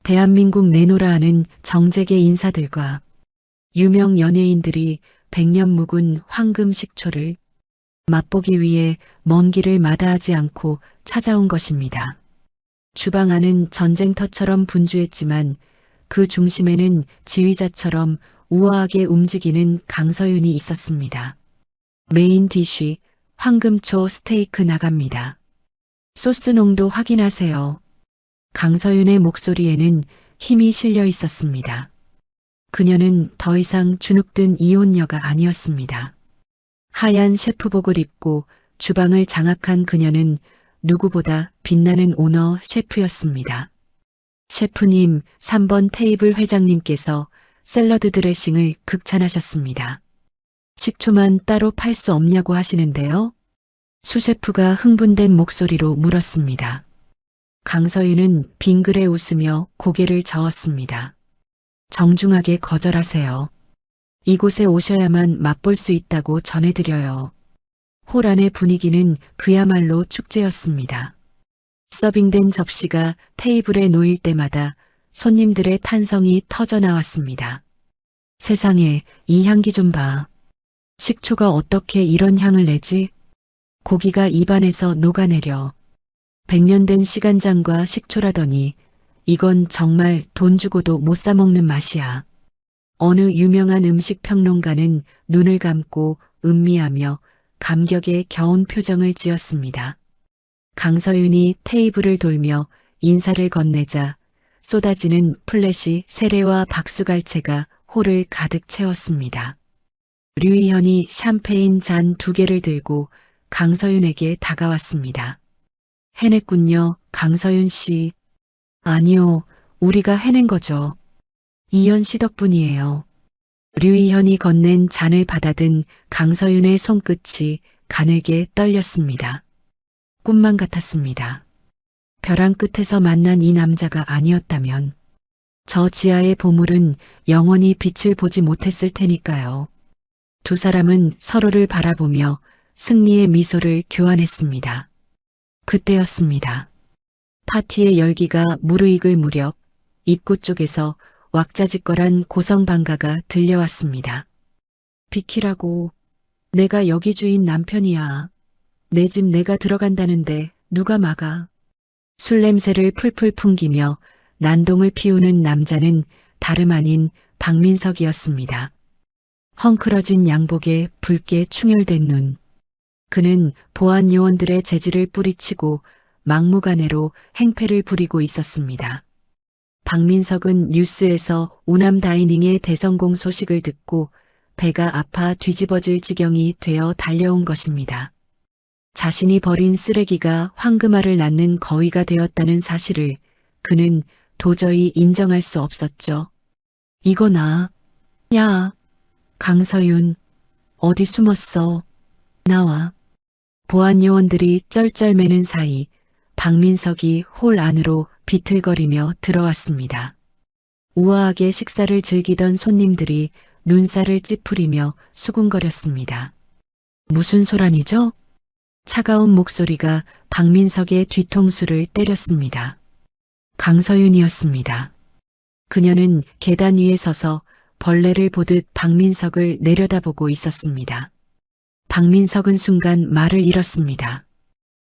대한민국 내노라 하는 정재계 인사들과 유명 연예인들이 100년 묵은 황금 식초를 맛보기 위해 먼 길을 마다하지 않고 찾아온 것입니다. 주방 안은 전쟁터처럼 분주했지만 그 중심에는 지휘자처럼 우아하게 움직이는 강서윤이 있었습니다. 메인 디쉬 황금초 스테이크 나갑니다. 소스 농도 확인하세요. 강서윤의 목소리에는 힘이 실려 있었습니다. 그녀는 더 이상 주눅든 이혼녀가 아니었습니다. 하얀 셰프복을 입고 주방을 장악한 그녀는 누구보다 빛나는 오너 셰프였습니다. 셰프님, 3번 테이블 회장님께서 샐러드 드레싱을 극찬하셨습니다. 식초만 따로 팔 수 없냐고 하시는데요? 수셰프가 흥분된 목소리로 물었습니다. 강서윤은 빙그레 웃으며 고개를 저었습니다. 정중하게 거절하세요. 이곳에 오셔야만 맛볼 수 있다고 전해드려요. 홀 안의 분위기는 그야말로 축제였습니다. 서빙된 접시가 테이블에 놓일 때마다 손님들의 탄성이 터져 나왔습니다. 세상에, 이 향기 좀 봐. 식초가 어떻게 이런 향을 내지? 고기가 입안에서 녹아내려. 100년 된 시간장과 식초라더니 이건 정말 돈 주고도 못 사 먹는 맛이야. 어느 유명한 음식 평론가는 눈을 감고 음미하며 감격에 겨운 표정을 지었습니다. 강서윤이 테이블을 돌며 인사를 건네자 쏟아지는 플래시 세례와 박수갈채가 홀을 가득 채웠습니다. 류희현이 샴페인 잔 2개를 들고 강서윤에게 다가왔습니다. 해냈군요, 강서윤 씨. 아니요, 우리가 해낸 거죠. 이현 씨 덕분이에요. 류희현이 건넨 잔을 받아든 강서윤의 손끝이 가늘게 떨렸습니다. 꿈만 같았습니다. 벼랑 끝에서 만난 이 남자가 아니었다면 저 지하의 보물은 영원히 빛을 보지 못했을 테니까요. 두 사람은 서로를 바라보며 승리의 미소를 교환했습니다. 그때였습니다. 파티의 열기가 무르익을 무렵 입구 쪽에서 왁자지껄한 고성방가가 들려왔습니다. 비키라고. 내가 여기 주인 남편이야. 내 집 내가 들어간다는데 누가 막아. 술 냄새를 풀풀 풍기며 난동을 피우는 남자는 다름 아닌 박민석이었습니다. 헝클어진 양복에 붉게 충혈된 눈. 그는 보안 요원들의 재질을 뿌리치고 막무가내로 행패를 부리고 있었습니다. 박민석은 뉴스에서 우남 다이닝의 대성공 소식을 듣고 배가 아파 뒤집어질 지경이 되어 달려온 것입니다. 자신이 버린 쓰레기가 황금알을 낳는 거위가 되었다는 사실을 그는 도저히 인정할 수 없었죠. 이거 나. 야, 강서윤, 어디 숨었어? 나와. 보안 요원들이 쩔쩔매는 사이 박민석이 홀 안으로 비틀거리며 들어왔습니다. 우아하게 식사를 즐기던 손님들이 눈살을 찌푸리며 수군거렸습니다. 무슨 소란이죠? 차가운 목소리가 박민석의 뒤통수를 때렸습니다. 강서윤이었습니다. 그녀는 계단 위에 서서 벌레를 보듯 박민석을 내려다보고 있었습니다. 박민석은 순간 말을 잃었습니다.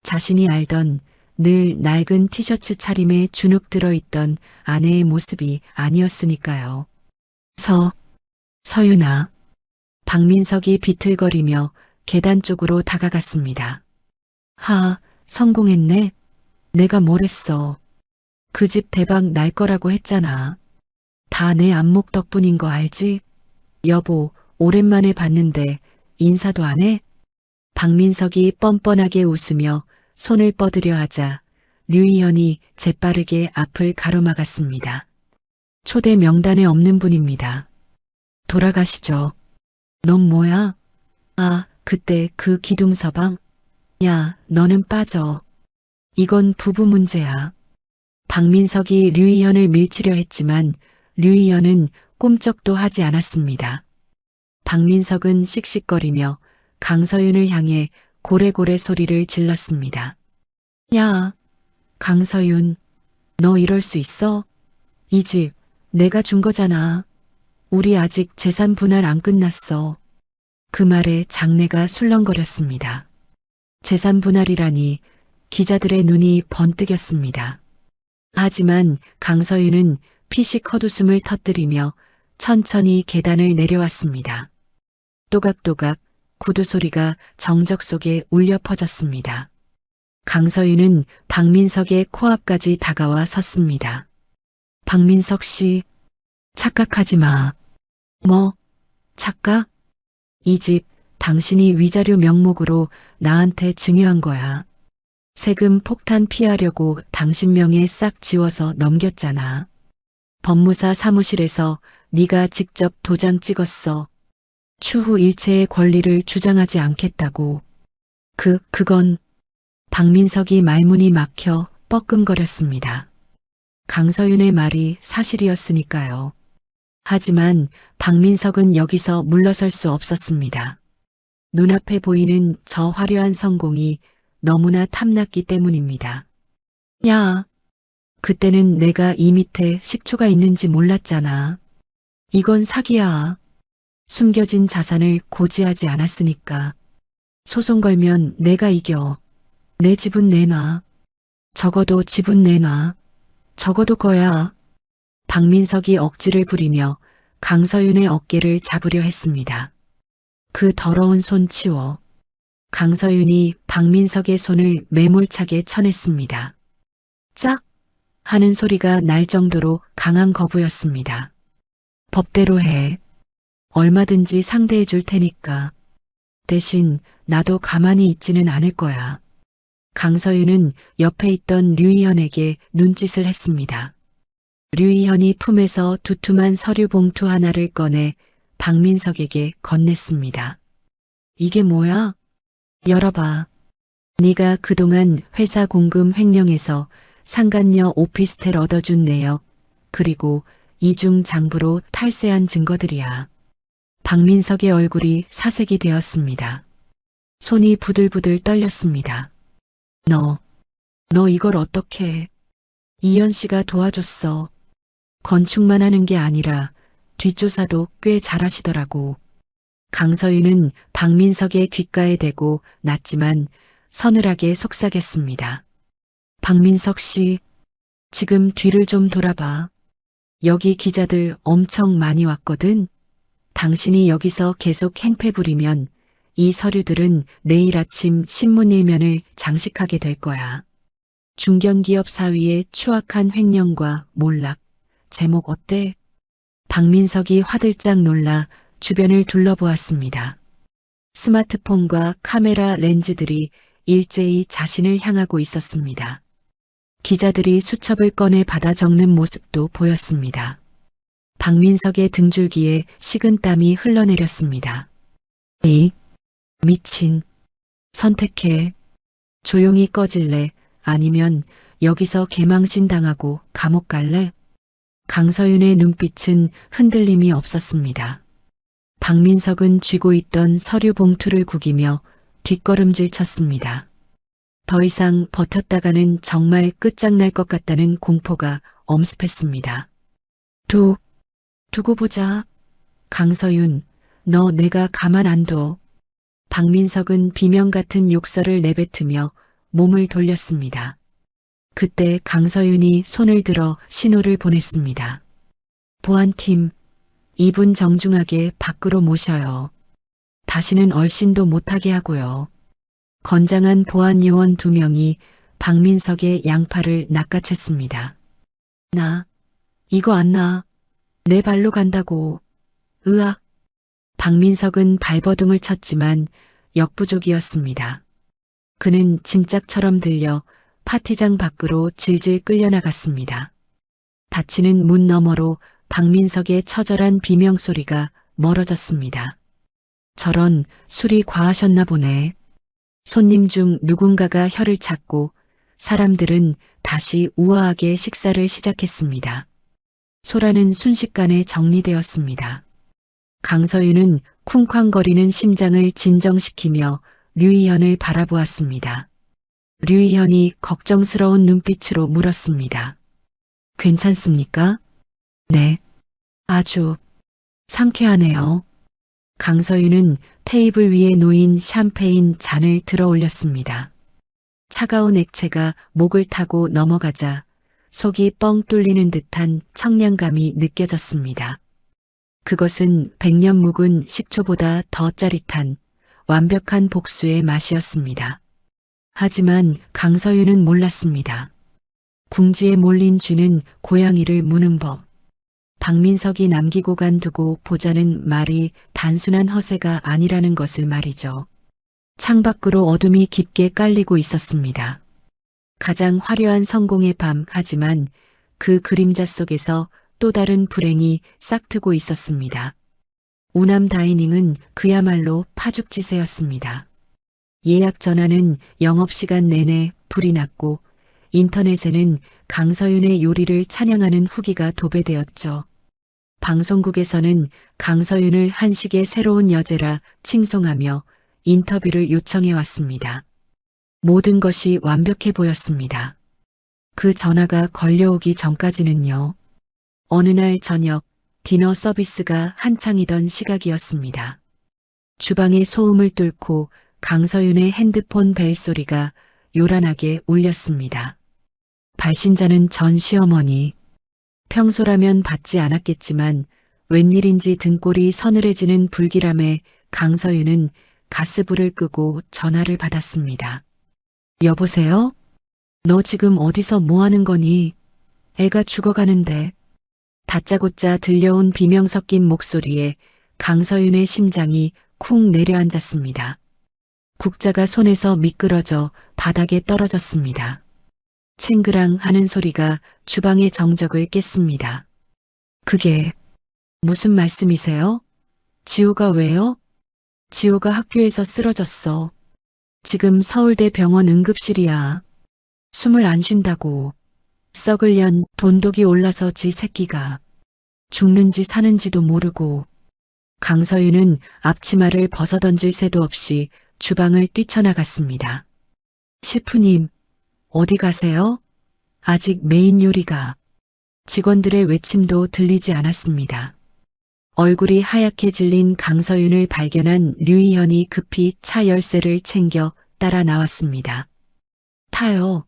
자신이 알던 늘 낡은 티셔츠 차림에 주눅 들어있던 아내의 모습이 아니었으니까요. 서윤아. 박민석이 비틀거리며 계단 쪽으로 다가갔습니다. 성공했네. 내가 뭘 했어. 그 집 대박 날 거라고 했잖아. 다 내 안목 덕분인 거 알지? 여보, 오랜만에 봤는데 인사도 안 해? 박민석이 뻔뻔하게 웃으며 손을 뻗으려 하자 류희연이 재빠르게 앞을 가로막았습니다. 초대 명단에 없는 분입니다. 돌아가시죠. 넌 뭐야? 그때 그 기둥서방? 야, 너는 빠져. 이건 부부 문제야. 박민석이 류희연을 밀치려 했지만 류희연은 꿈쩍도 하지 않았습니다. 박민석은 씩씩거리며 강서윤을 향해 고래고래 소리를 질렀습니다. 야, 강서윤, 너 이럴 수 있어? 이 집 내가 준 거잖아. 우리 아직 재산 분할 안 끝났어. 그 말에 장내가 술렁거렸습니다. 재산 분할이라니 기자들의 눈이 번뜩였습니다. 하지만 강서윤은 피식 헛웃음을 터뜨리며 천천히 계단을 내려왔습니다. 또각또각 구두 소리가 정적 속에 울려 퍼졌습니다. 강서윤은 박민석의 코앞까지 다가와 섰습니다. 박민석 씨, 착각하지 마. 뭐, 착각? 이 집 당신이 위자료 명목으로 나한테 증여한 거야. 세금 폭탄 피하려고 당신 명에 싹 지워서 넘겼잖아. 법무사 사무실에서 네가 직접 도장 찍었어. 추후 일체의 권리를 주장하지 않겠다고. 그건 박민석이 말문이 막혀 뻐끔거렸습니다. 강서윤의 말이 사실이었으니까요. 하지만 박민석은 여기서 물러설 수 없었습니다. 눈앞에 보이는 저 화려한 성공이 너무나 탐났기 때문입니다. 야, 그때는 내가 이 밑에 식초가 있는지 몰랐잖아. 이건 사기야. 숨겨진 자산을 고지하지 않았으니까. 소송 걸면 내가 이겨. 내 집은 내놔. 적어도 집은 내놔. 적어도 거야. 박민석이 억지를 부리며 강서윤의 어깨를 잡으려 했습니다. 그 더러운 손 치워. 강서윤이 박민석의 손을 매몰차게 쳐냈습니다. 짝! 하는 소리가 날 정도로 강한 거부였습니다. 법대로 해. 얼마든지 상대해 줄 테니까. 대신 나도 가만히 있지는 않을 거야. 강서윤은 옆에 있던 류희연에게 눈짓을 했습니다. 류희연이 품에서 두툼한 서류 봉투 하나를 꺼내 박민석에게 건넸습니다. 이게 뭐야? 열어봐. 네가 그동안 회사 공금 횡령해서 상간녀 오피스텔 얻어준 내역, 그리고 이중 장부로 탈세한 증거들이야. 박민석의 얼굴이 사색이 되었습니다. 손이 부들부들 떨렸습니다. 너 이걸 어떻게 해? 이현 씨가 도와줬어. 건축만 하는 게 아니라 뒷조사도 꽤 잘하시더라고. 강서윤은 박민석의 귓가에 대고 낮지만 서늘하게 속삭였습니다. 박민석 씨, 지금 뒤를 좀 돌아봐. 여기 기자들 엄청 많이 왔거든. 당신이 여기서 계속 행패 부리면 이 서류들은 내일 아침 신문 일면을 장식하게 될 거야. 중견기업 사위의 추악한 횡령과 몰락. 제목 어때? 박민석이 화들짝 놀라 주변을 둘러보았습니다. 스마트폰과 카메라 렌즈들이 일제히 자신을 향하고 있었습니다. 기자들이 수첩을 꺼내 받아 적는 모습도 보였습니다. 박민석의 등줄기에 식은땀이 흘러내렸습니다. 에이, 미친. 선택해. 조용히 꺼질래? 아니면 여기서 개망신 당하고 감옥 갈래? 강서윤의 눈빛은 흔들림이 없었습니다. 박민석은 쥐고 있던 서류 봉투를 구기며 뒷걸음질 쳤습니다. 더 이상 버텼다가는 정말 끝장날 것 같다는 공포가 엄습했습니다. 두고 보자. 강서윤, 너 내가 가만 안 둬. 박민석은 비명 같은 욕설을 내뱉으며 몸을 돌렸습니다. 그때 강서윤이 손을 들어 신호를 보냈습니다. 보안팀, 이분 정중하게 밖으로 모셔요. 다시는 얼씬도 못하게 하고요. 건장한 보안 요원 2명이 박민석의 양팔을 낚아챘습니다. 나, 이거 안 나. 내 발로 간다고. 으악. 박민석은 발버둥을 쳤지만 역부족이었습니다. 그는 짐짝처럼 들려 파티장 밖으로 질질 끌려나갔습니다. 닫히는 문 너머로 박민석의 처절한 비명소리가 멀어졌습니다. 저런, 술이 과하셨나 보네. 손님 중 누군가가 혀를 찾고 사람들은 다시 우아하게 식사를 시작했습니다. 소라는 순식간에 정리되었습니다. 강서윤은 쿵쾅거리는 심장을 진정시키며 류희현을 바라보았습니다. 류희현이 걱정스러운 눈빛으로 물었습니다. 괜찮습니까? 네. 아주 상쾌하네요. 강서윤은 테이블 위에 놓인 샴페인 잔을 들어 올렸습니다. 차가운 액체가 목을 타고 넘어가자 속이 뻥 뚫리는 듯한 청량감이 느껴졌습니다. 그것은 100년 묵은 식초보다 더 짜릿한 완벽한 복수의 맛이었습니다. 하지만 강서윤은 몰랐습니다. 궁지에 몰린 쥐는 고양이를 무는 법. 박민석이 남기고 간 두고 보자는 말이 단순한 허세가 아니라는 것을 말이죠. 창밖으로 어둠이 깊게 깔리고 있었습니다. 가장 화려한 성공의 밤, 하지만 그 그림자 속에서 또 다른 불행이 싹트고 있었습니다. 우남 다이닝은 그야말로 파죽지세였습니다. 예약 전화는 영업시간 내내 불이 났고 인터넷에는 강서윤의 요리를 찬양하는 후기가 도배되었죠. 방송국에서는 강서윤을 한식의 새로운 여제라 칭송하며 인터뷰를 요청해 왔습니다. 모든 것이 완벽해 보였습니다. 그 전화가 걸려오기 전까지는요. 어느 날 저녁 디너 서비스가 한창이던 시각이었습니다. 주방의 소음을 뚫고 강서윤의 핸드폰 벨소리가 요란하게 울렸습니다. 발신자는 전 시어머니. 평소라면 받지 않았겠지만 웬일인지 등골이 서늘해지는 불길함에 강서윤은 가스불을 끄고 전화를 받았습니다. 여보세요? 너 지금 어디서 뭐 하는 거니? 애가 죽어가는데. 다짜고짜 들려온 비명 섞인 목소리에 강서윤의 심장이 쿵 내려앉았습니다. 국자가 손에서 미끄러져 바닥에 떨어졌습니다. 챙그랑 하는 소리가 주방의 정적을 깼습니다. 그게 무슨 말씀이세요? 지호가 왜요? 지호가 학교에서 쓰러졌어. 지금 서울대 병원 응급실이야. 숨을 안 쉰다고. 썩을 년 돈독이 올라서 지 새끼가 죽는지 사는지도 모르고. 강서윤은 앞치마를 벗어던질 새도 없이 주방을 뛰쳐나갔습니다. 셰프님, 어디 가세요? 아직 메인 요리가. 직원들의 외침도 들리지 않았습니다. 얼굴이 하얗게 질린 강서윤을 발견한 류희현이 급히 차 열쇠를 챙겨 따라 나왔습니다. 타요.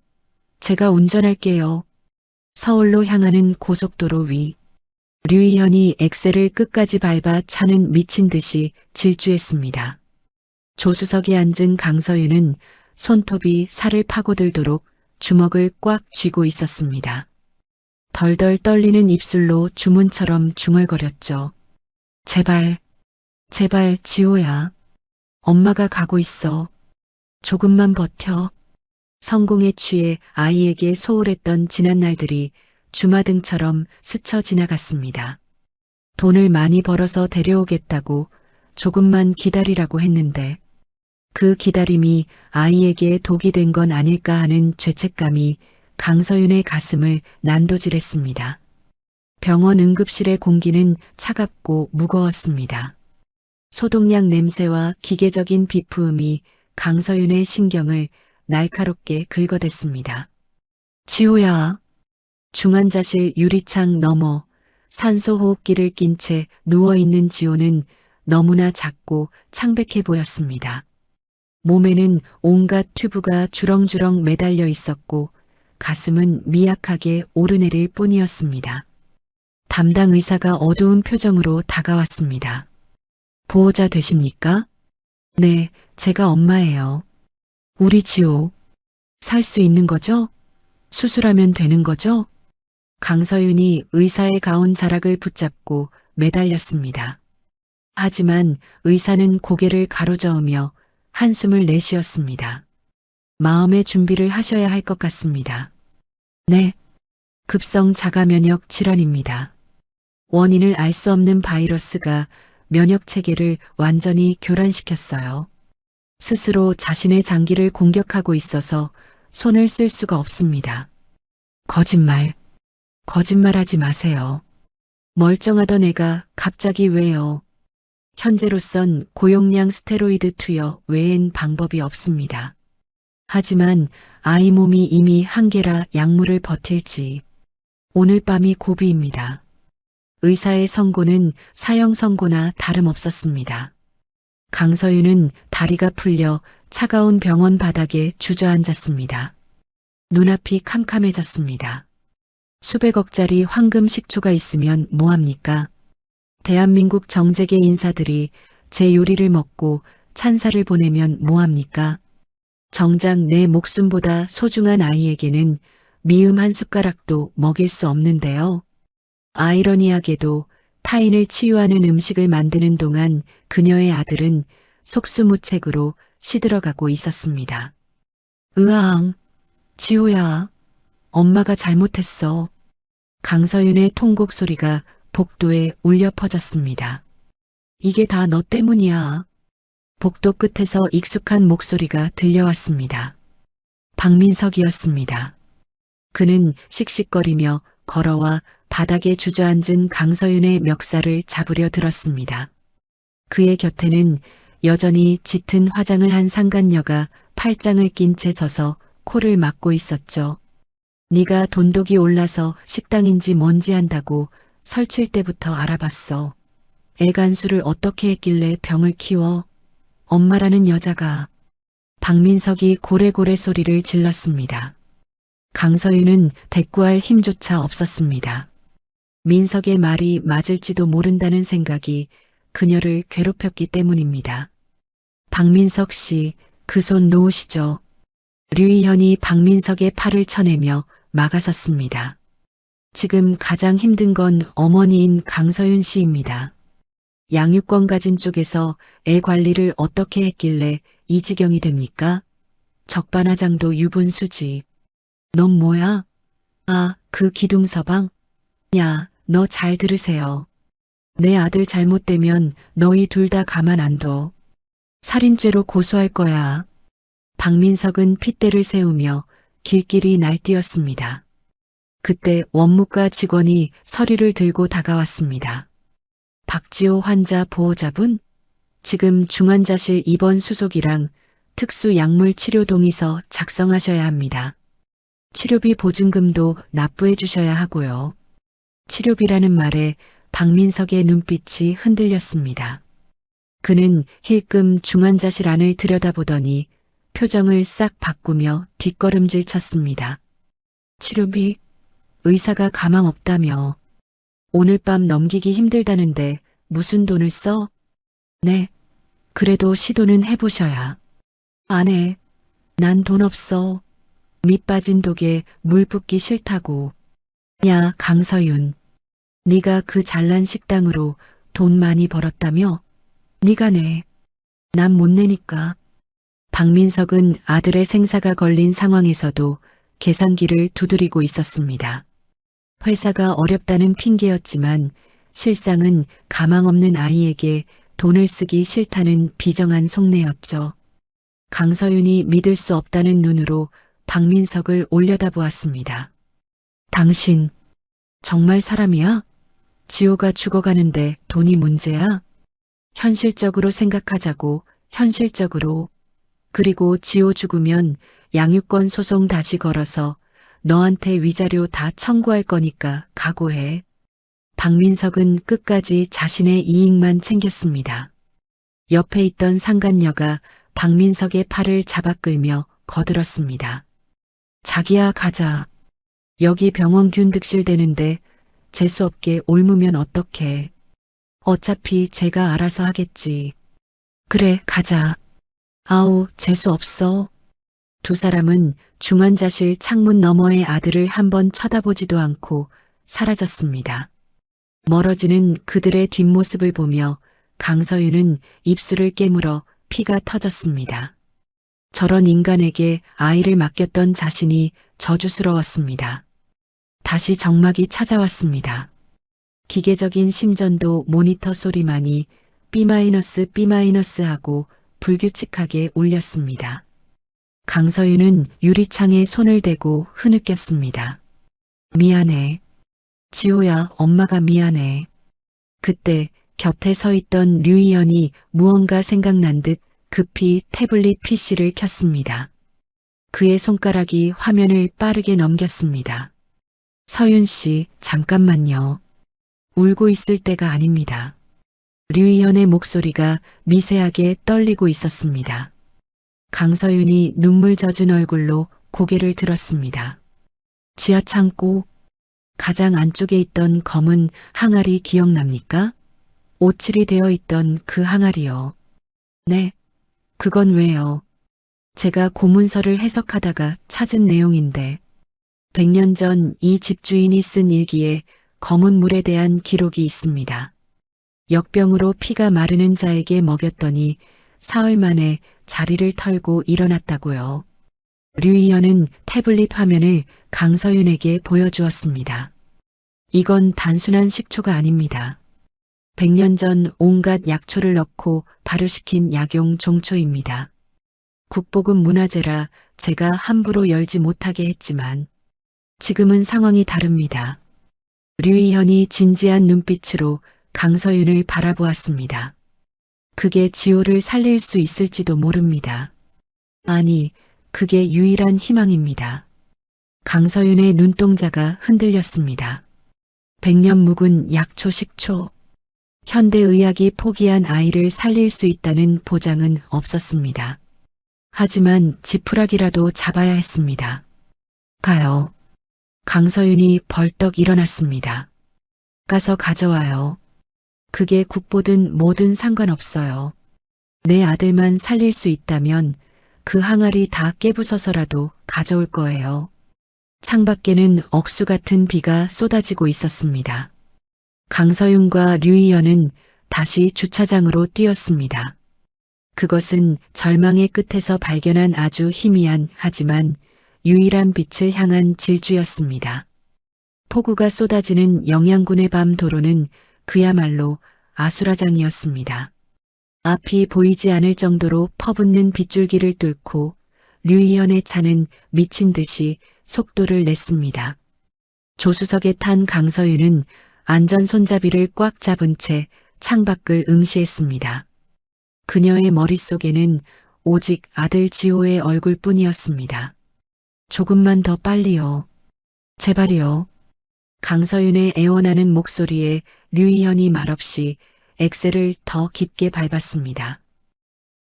제가 운전할게요. 서울로 향하는 고속도로 위. 류희현이 엑셀을 끝까지 밟아 차는 미친 듯이 질주했습니다. 조수석에 앉은 강서윤은 손톱이 살을 파고들도록 주먹을 꽉 쥐고 있었습니다. 덜덜 떨리는 입술로 주문처럼 중얼거렸죠. 제발, 제발 지호야. 엄마가 가고 있어. 조금만 버텨. 성공에 취해 아이에게 소홀했던 지난 날들이 주마등처럼 스쳐 지나갔습니다. 돈을 많이 벌어서 데려오겠다고 조금만 기다리라고 했는데 그 기다림이 아이에게 독이 된 건 아닐까 하는 죄책감이 강서윤의 가슴을 난도질했습니다. 병원 응급실의 공기는 차갑고 무거웠습니다. 소독약 냄새와 기계적인 비프음이 강서윤의 신경을 날카롭게 긁어댔습니다. 지호야. 중환자실 유리창 너머 산소호흡기를 낀 채 누워있는 지호는 너무나 작고 창백해 보였습니다. 몸에는 온갖 튜브가 주렁주렁 매달려 있었고 가슴은 미약하게 오르내릴 뿐이었습니다. 담당 의사가 어두운 표정으로 다가왔습니다. 보호자 되십니까? 네, 제가 엄마예요. 우리 지호, 살 수 있는 거죠? 수술하면 되는 거죠? 강서윤이 의사의 가운 자락을 붙잡고 매달렸습니다. 하지만 의사는 고개를 가로저으며 한숨을 내쉬었습니다. 마음의 준비를 하셔야 할 것 같습니다. 네, 급성 자가 면역 질환입니다. 원인을 알 수 없는 바이러스가 면역 체계를 완전히 교란시켰어요. 스스로 자신의 장기를 공격하고 있어서 손을 쓸 수가 없습니다. 거짓말하지 마세요. 멀쩡하던 애가 갑자기 왜요? 현재로선 고용량 스테로이드 투여 외엔 방법이 없습니다. 하지만 아이 몸이 이미 한계라 약물을 버틸지. 오늘 밤이 고비입니다. 의사의 선고는 사형 선고나 다름없었습니다. 강서윤은 다리가 풀려 차가운 병원 바닥에 주저앉았습니다. 눈앞이 캄캄해졌습니다. 수백억짜리 황금 식초가 있으면 뭐합니까? 대한민국 정재계 인사들이 제 요리를 먹고 찬사를 보내면 뭐합니까? 정작 내 목숨보다 소중한 아이에게는 미음 한 숟가락도 먹일 수 없는데요. 아이러니하게도 타인을 치유하는 음식을 만드는 동안 그녀의 아들은 속수무책으로 시들어가고 있었습니다. 으앙, 지호야, 엄마가 잘못했어. 강서윤의 통곡 소리가 복도에 울려 퍼졌습니다. 이게 다 너 때문이야. 복도 끝에서 익숙한 목소리가 들려왔습니다. 박민석이었습니다. 그는 씩씩거리며 걸어와 바닥에 주저앉은 강서윤의 멱살을 잡으려 들었습니다. 그의 곁에는 여전히 짙은 화장을 한 상간녀가 팔짱을 낀 채 서서 코를 막고 있었죠. 네가 돈독이 올라서 식당인지 뭔지 한다고 설칠 때부터 알아봤어. 애간수를 어떻게 했길래 병을 키워? 엄마라는 여자가. 박민석이 고래고래 소리를 질렀습니다. 강서윤은 대꾸할 힘조차 없었습니다. 민석의 말이 맞을지도 모른다는 생각이 그녀를 괴롭혔기 때문입니다. 박민석 씨, 그 손 놓으시죠. 류희현이 박민석의 팔을 쳐내며 막아섰습니다. 지금 가장 힘든 건 어머니인 강서윤 씨입니다. 양육권 가진 쪽에서 애 관리를 어떻게 했길래 이 지경이 됩니까? 적반하장도 유분수지. 넌 뭐야? 아, 그 기둥서방? 야, 너 잘 들으세요. 내 아들 잘못되면 너희 둘 다 가만 안 둬. 살인죄로 고소할 거야. 박민석은 핏대를 세우며 길길이 날뛰었습니다. 그때 원무과 직원이 서류를 들고 다가왔습니다. 박지호 환자 보호자분? 지금 중환자실 입원 수속이랑 특수 약물 치료 동의서 작성하셔야 합니다. 치료비 보증금도 납부해 주셔야 하고요. 치료비라는 말에 박민석의 눈빛이 흔들렸습니다. 그는 힐끔 중환자실 안을 들여다보더니 표정을 싹 바꾸며 뒷걸음질 쳤습니다. 치료비? 의사가 가망 없다며. 오늘 밤 넘기기 힘들다는데 무슨 돈을 써? 네, 그래도 시도는 해보셔야. 안 해. 난 돈 없어. 밑 빠진 독에 물 붓기 싫다고. 야, 강서윤. 네가 그 잘난 식당으로 돈 많이 벌었다며? 네가 내. 난 못 내니까. 박민석은 아들의 생사가 걸린 상황에서도 계산기를 두드리고 있었습니다. 회사가 어렵다는 핑계였지만 실상은 가망 없는 아이에게 돈을 쓰기 싫다는 비정한 속내였죠. 강서윤이 믿을 수 없다는 눈으로 박민석을 올려다보았습니다. 당신 정말 사람이야? 지호가 죽어가는데 돈이 문제야? 현실적으로 생각하자고, 현실적으로. 그리고 지호 죽으면 양육권 소송 다시 걸어서 너한테 위자료 다 청구할 거니까 각오해. 박민석은 끝까지 자신의 이익만 챙겼습니다. 옆에 있던 상간녀가 박민석의 팔을 잡아 끌며 거들었습니다. 자기야, 가자. 여기 병원균 득실되는데 재수없게 옮으면 어떡해. 어차피 제가 알아서 하겠지. 그래, 가자. 아우, 재수없어. 두 사람은 중환자실 창문 너머의 아들을 한번 쳐다보지도 않고 사라졌습니다. 멀어지는 그들의 뒷모습을 보며 강서윤은 입술을 깨물어 피가 터졌습니다. 저런 인간에게 아이를 맡겼던 자신이 저주스러웠습니다. 다시 정막이 찾아왔습니다. 기계적인 심전도 모니터 소리만이 B- B- 하고 불규칙하게 울렸습니다. 강서윤은 유리창에 손을 대고 흐느꼈습니다. 미안해. 지호야, 엄마가 미안해. 그때 곁에 서 있던 류희연이 무언가 생각난 듯 급히 태블릿 PC를 켰습니다. 그의 손가락이 화면을 빠르게 넘겼습니다. 서윤 씨, 잠깐만요. 울고 있을 때가 아닙니다. 류희연의 목소리가 미세하게 떨리고 있었습니다. 강서윤이 눈물 젖은 얼굴로 고개를 들었습니다. 지하 창고, 가장 안쪽에 있던 검은 항아리 기억납니까? 오칠이 되어 있던 그 항아리요. 네, 그건 왜요? 제가 고문서를 해석하다가 찾은 내용인데 100년 전 이 집주인이 쓴 일기에 검은 물에 대한 기록이 있습니다. 역병으로 피가 마르는 자에게 먹였더니 사흘 만에 자리를 털고 일어났다고요. 류희연은 태블릿 화면을 강서윤에게 보여주었습니다. 이건 단순한 식초가 아닙니다. 100년 전 온갖 약초를 넣고 발효시킨 약용 종초입니다. 국보급 문화재라 제가 함부로 열지 못하게 했지만 지금은 상황이 다릅니다. 류희현이 진지한 눈빛으로 강서윤을 바라보았습니다. 그게 지호를 살릴 수 있을지도 모릅니다. 아니, 그게 유일한 희망입니다. 강서윤의 눈동자가 흔들렸습니다. 100년 묵은 약초 식초. 현대의학이 포기한 아이를 살릴 수 있다는 보장은 없었습니다. 하지만 지푸라기라도 잡아야 했습니다. 가요. 강서윤이 벌떡 일어났습니다. 가서 가져와요. 그게 국보든 뭐든 상관없어요. 내 아들만 살릴 수 있다면 그 항아리 다 깨부숴서라도 가져올 거예요. 창밖에는 억수 같은 비가 쏟아지고 있었습니다. 강서윤과 류희연은 다시 주차장으로 뛰었습니다. 그것은 절망의 끝에서 발견한 아주 희미한 하지만 유일한 빛을 향한 질주였습니다. 폭우가 쏟아지는 영양군의 밤 도로는 그야말로 아수라장이었습니다. 앞이 보이지 않을 정도로 퍼붓는 빗줄기를 뚫고 류희연의 차는 미친 듯이 속도를 냈습니다. 조수석에 탄 강서윤은 안전 손잡이를 꽉 잡은 채 창밖을 응시했습니다. 그녀의 머릿속에는 오직 아들 지호의 얼굴뿐이었습니다. 조금만 더 빨리요. 제발이요. 강서윤의 애원하는 목소리에 류희연이 말없이 엑셀을 더 깊게 밟았습니다.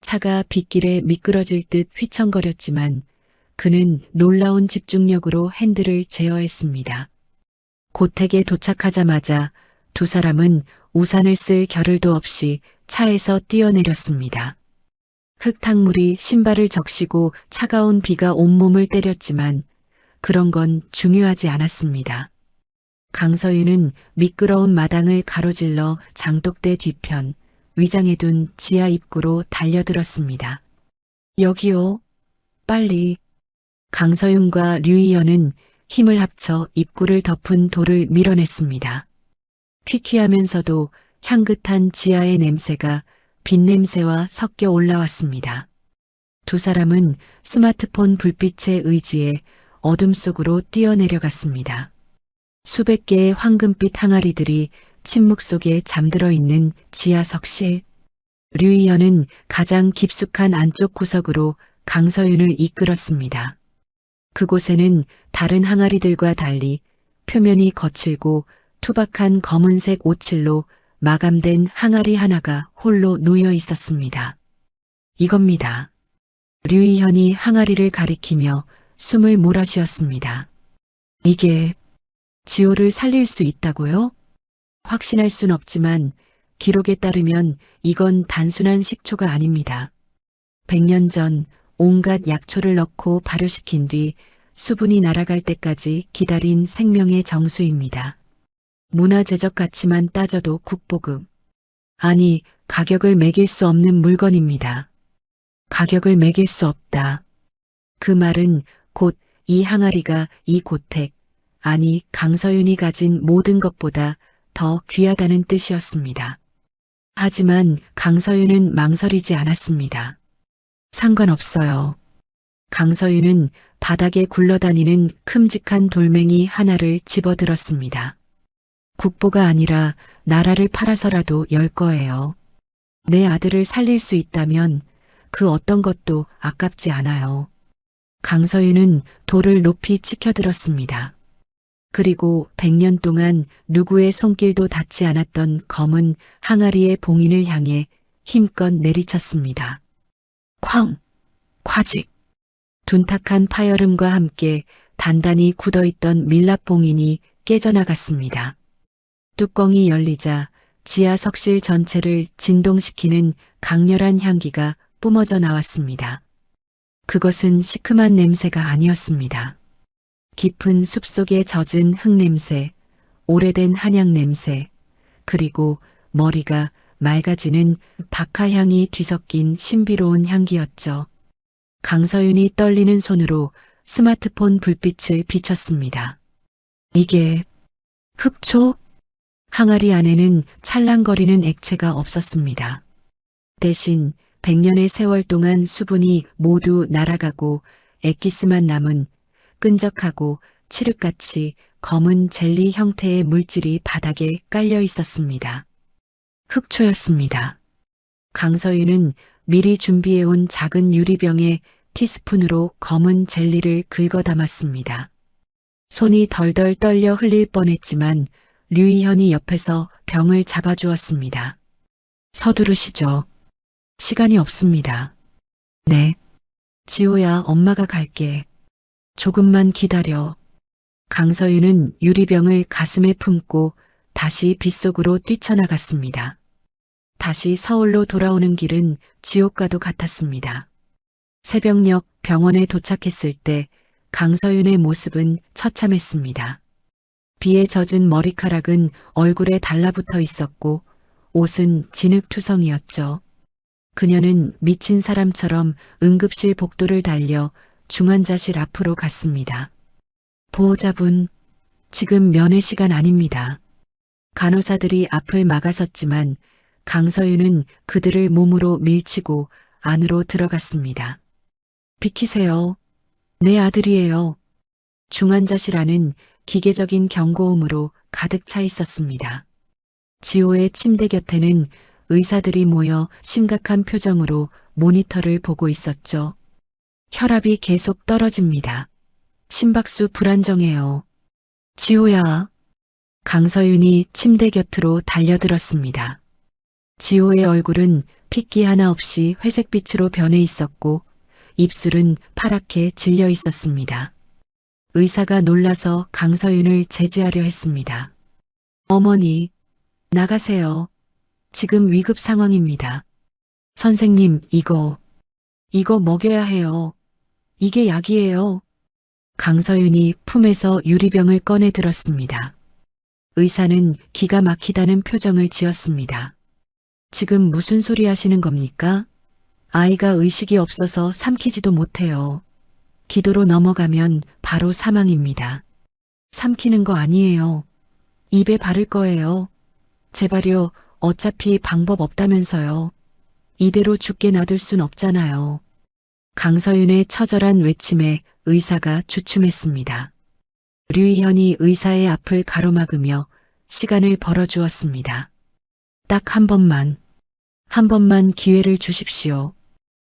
차가 빗길에 미끄러질 듯 휘청거렸지만 그는 놀라운 집중력으로 핸들을 제어했습니다. 고택에 도착하자마자 두 사람은 우산을 쓸 겨를도 없이 차에서 뛰어내렸습니다. 흙탕물이 신발을 적시고 차가운 비가 온몸을 때렸지만 그런 건 중요하지 않았습니다. 강서윤은 미끄러운 마당을 가로질러 장독대 뒤편 위장해 둔 지하 입구로 달려들었습니다. 여기요. 빨리. 강서윤과 류희연은 힘을 합쳐 입구를 덮은 돌을 밀어냈습니다. 퀴퀴하면서도 향긋한 지하의 냄새가 빈냄새와 섞여 올라왔습니다. 두 사람은 스마트폰 불빛에 의지해 어둠 속으로 뛰어내려갔습니다. 수백 개의 황금빛 항아리들이 침묵 속에 잠들어 있는 지하석실. 류희연은 가장 깊숙한 안쪽 구석으로 강서윤을 이끌었습니다. 그곳에는 다른 항아리들과 달리 표면이 거칠고 투박한 검은색 오칠로 마감된 항아리 하나가 홀로 놓여 있었습니다. 이겁니다. 류이현이 항아리를 가리키며 숨을 몰아쉬었습니다. 이게 지호를 살릴 수 있다고요? 확신할 순 없지만 기록에 따르면 이건 단순한 식초가 아닙니다. 100년 전 온갖 약초를 넣고 발효시킨 뒤 수분이 날아갈 때까지 기다린 생명의 정수입니다. 문화재적 가치만 따져도 국보급. 아니, 가격을 매길 수 없는 물건입니다. 가격을 매길 수 없다. 그 말은 곧 이 항아리가 이 고택, 아니 강서윤이 가진 모든 것보다 더 귀하다는 뜻이었습니다. 하지만 강서윤은 망설이지 않았습니다. 상관없어요. 강서윤은 바닥에 굴러다니는 큼직한 돌멩이 하나를 집어들었습니다. 국보가 아니라 나라를 팔아서라도 열 거예요. 내 아들을 살릴 수 있다면 그 어떤 것도 아깝지 않아요. 강서윤은 돌을 높이 치켜들었습니다. 그리고 100년 동안 누구의 손길도 닿지 않았던 검은 항아리의 봉인을 향해 힘껏 내리쳤습니다. 쾅! 콰직! 둔탁한 파열음과 함께 단단히 굳어있던 밀랍 봉인이 깨져나갔습니다. 뚜껑이 열리자 지하 석실 전체를 진동시키는 강렬한 향기가 뿜어져 나왔습니다. 그것은 시큼한 냄새가 아니었습니다. 깊은 숲속에 젖은 흙냄새, 오래된 한약 냄새, 그리고 머리가 맑아지는 박하향이 뒤섞인 신비로운 향기였죠. 강서윤이 떨리는 손으로 스마트폰 불빛을 비췄습니다. 이게 흑초? 항아리 안에는 찰랑거리는 액체가 없었습니다. 대신 100년의 세월 동안 수분이 모두 날아가고 엑기스만 남은 끈적하고 칠흑같이 검은 젤리 형태의 물질이 바닥에 깔려 있었습니다. 흑초였습니다. 강서윤은 미리 준비해온 작은 유리병에 티스푼으로 검은 젤리를 긁어 담았습니다. 손이 덜덜 떨려 흘릴 뻔했지만 류이현이 옆에서 병을 잡아주었습니다. 서두르시죠. 시간이 없습니다. 네. 지호야, 엄마가 갈게. 조금만 기다려. 강서윤은 유리병을 가슴에 품고 다시 빗속으로 뛰쳐나갔습니다. 다시 서울로 돌아오는 길은 지옥과도 같았습니다. 새벽녘 병원에 도착했을 때 강서윤의 모습은 처참했습니다. 비에 젖은 머리카락은 얼굴에 달라붙어 있었고 옷은 진흙투성이었죠. 그녀는 미친 사람처럼 응급실 복도를 달려 중환자실 앞으로 갔습니다. 보호자분, 지금 면회 시간 아닙니다. 간호사들이 앞을 막아섰지만 강서윤은 그들을 몸으로 밀치고 안으로 들어갔습니다. 비키세요. 내 아들이에요. 중환자실 안은 기계적인 경고음으로 가득 차 있었습니다. 지호의 침대 곁에는 의사들이 모여 심각한 표정으로 모니터를 보고 있었죠. 혈압이 계속 떨어집니다. 심박수 불안정해요. 지호야. 강서윤이 침대 곁으로 달려들었습니다. 지호의 얼굴은 핏기 하나 없이 회색빛으로 변해 있었고 입술은 파랗게 질려 있었습니다. 의사가 놀라서 강서윤을 제지하려 했습니다. 어머니, 나가세요. 지금 위급 상황입니다. 선생님, 이거 먹여야 해요. 이게 약이에요. 강서윤이 품에서 유리병을 꺼내 들었습니다. 의사는 기가 막히다는 표정을 지었습니다. 지금 무슨 소리 하시는 겁니까? 아이가 의식이 없어서 삼키지도 못해요. 기도로 넘어가면 바로 사망입니다. 삼키는 거 아니에요. 입에 바를 거예요. 제발요, 어차피 방법 없다면서요. 이대로 죽게 놔둘 순 없잖아요. 강서윤의 처절한 외침에 의사가 주춤했습니다. 류이현이 의사의 앞을 가로막으며 시간을 벌어주었습니다. 딱 한 번만 기회를 주십시오.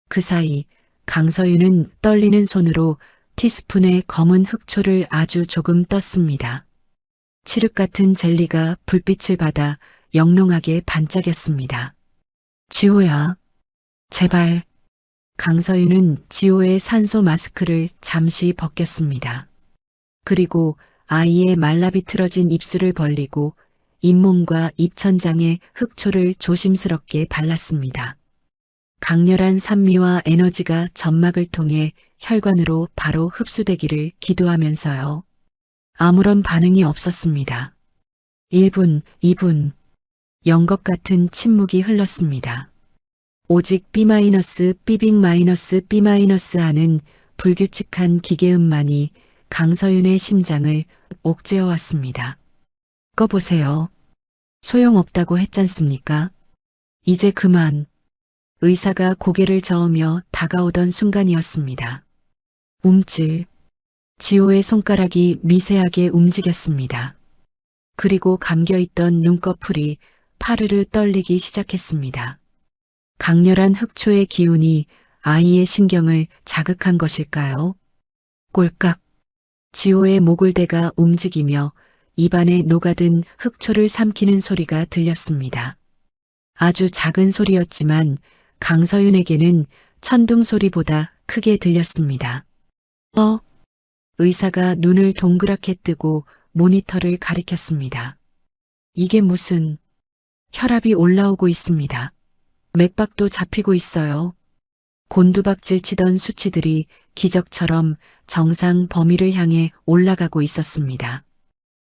그 사이 강서윤은 떨리는 손으로 티스푼에 검은 흑초를 아주 조금 떴습니다. 칠흑 같은 젤리가 불빛을 받아 영롱하게 반짝였습니다. 지호야, 제발 강서윤은 지호의 산소 마스크를 잠시 벗겼습니다. 그리고 아이의 말라비틀어진 입술을 벌리고 잇몸과 입천장에 흑초를 조심스럽게 발랐습니다. 강렬한 산미와 에너지가 점막을 통해 혈관으로 바로 흡수되기를 기도하면서요. 아무런 반응이 없었습니다. 1분, 2분, 연것 같은 침묵이 흘렀습니다. 오직 B-B-B- 하는 불규칙한 기계음만이 강서윤의 심장을 옥죄어 왔습니다. 꺼보세요. 소용없다고 했잖습니까? 이제 그만. 의사가 고개를 저으며 다가오던 순간이었습니다. 움찔. 지호의 손가락이 미세하게 움직였습니다. 그리고 감겨있던 눈꺼풀이 파르르 떨리기 시작했습니다. 강렬한 흑초의 기운이 아이의 신경을 자극한 것일까요? 꼴깍. 지호의 목을대가 움직이며 입안에 녹아든 흑초를 삼키는 소리가 들렸습니다. 아주 작은 소리였지만 강서윤에게는 천둥 소리보다 크게 들렸습니다. 의사가 눈을 동그랗게 뜨고 모니터를 가리켰습니다. 이게 무슨... 혈압이 올라오고 있습니다. 맥박도 잡히고 있어요. 곤두박질 치던 수치들이 기적처럼 정상 범위를 향해 올라가고 있었습니다.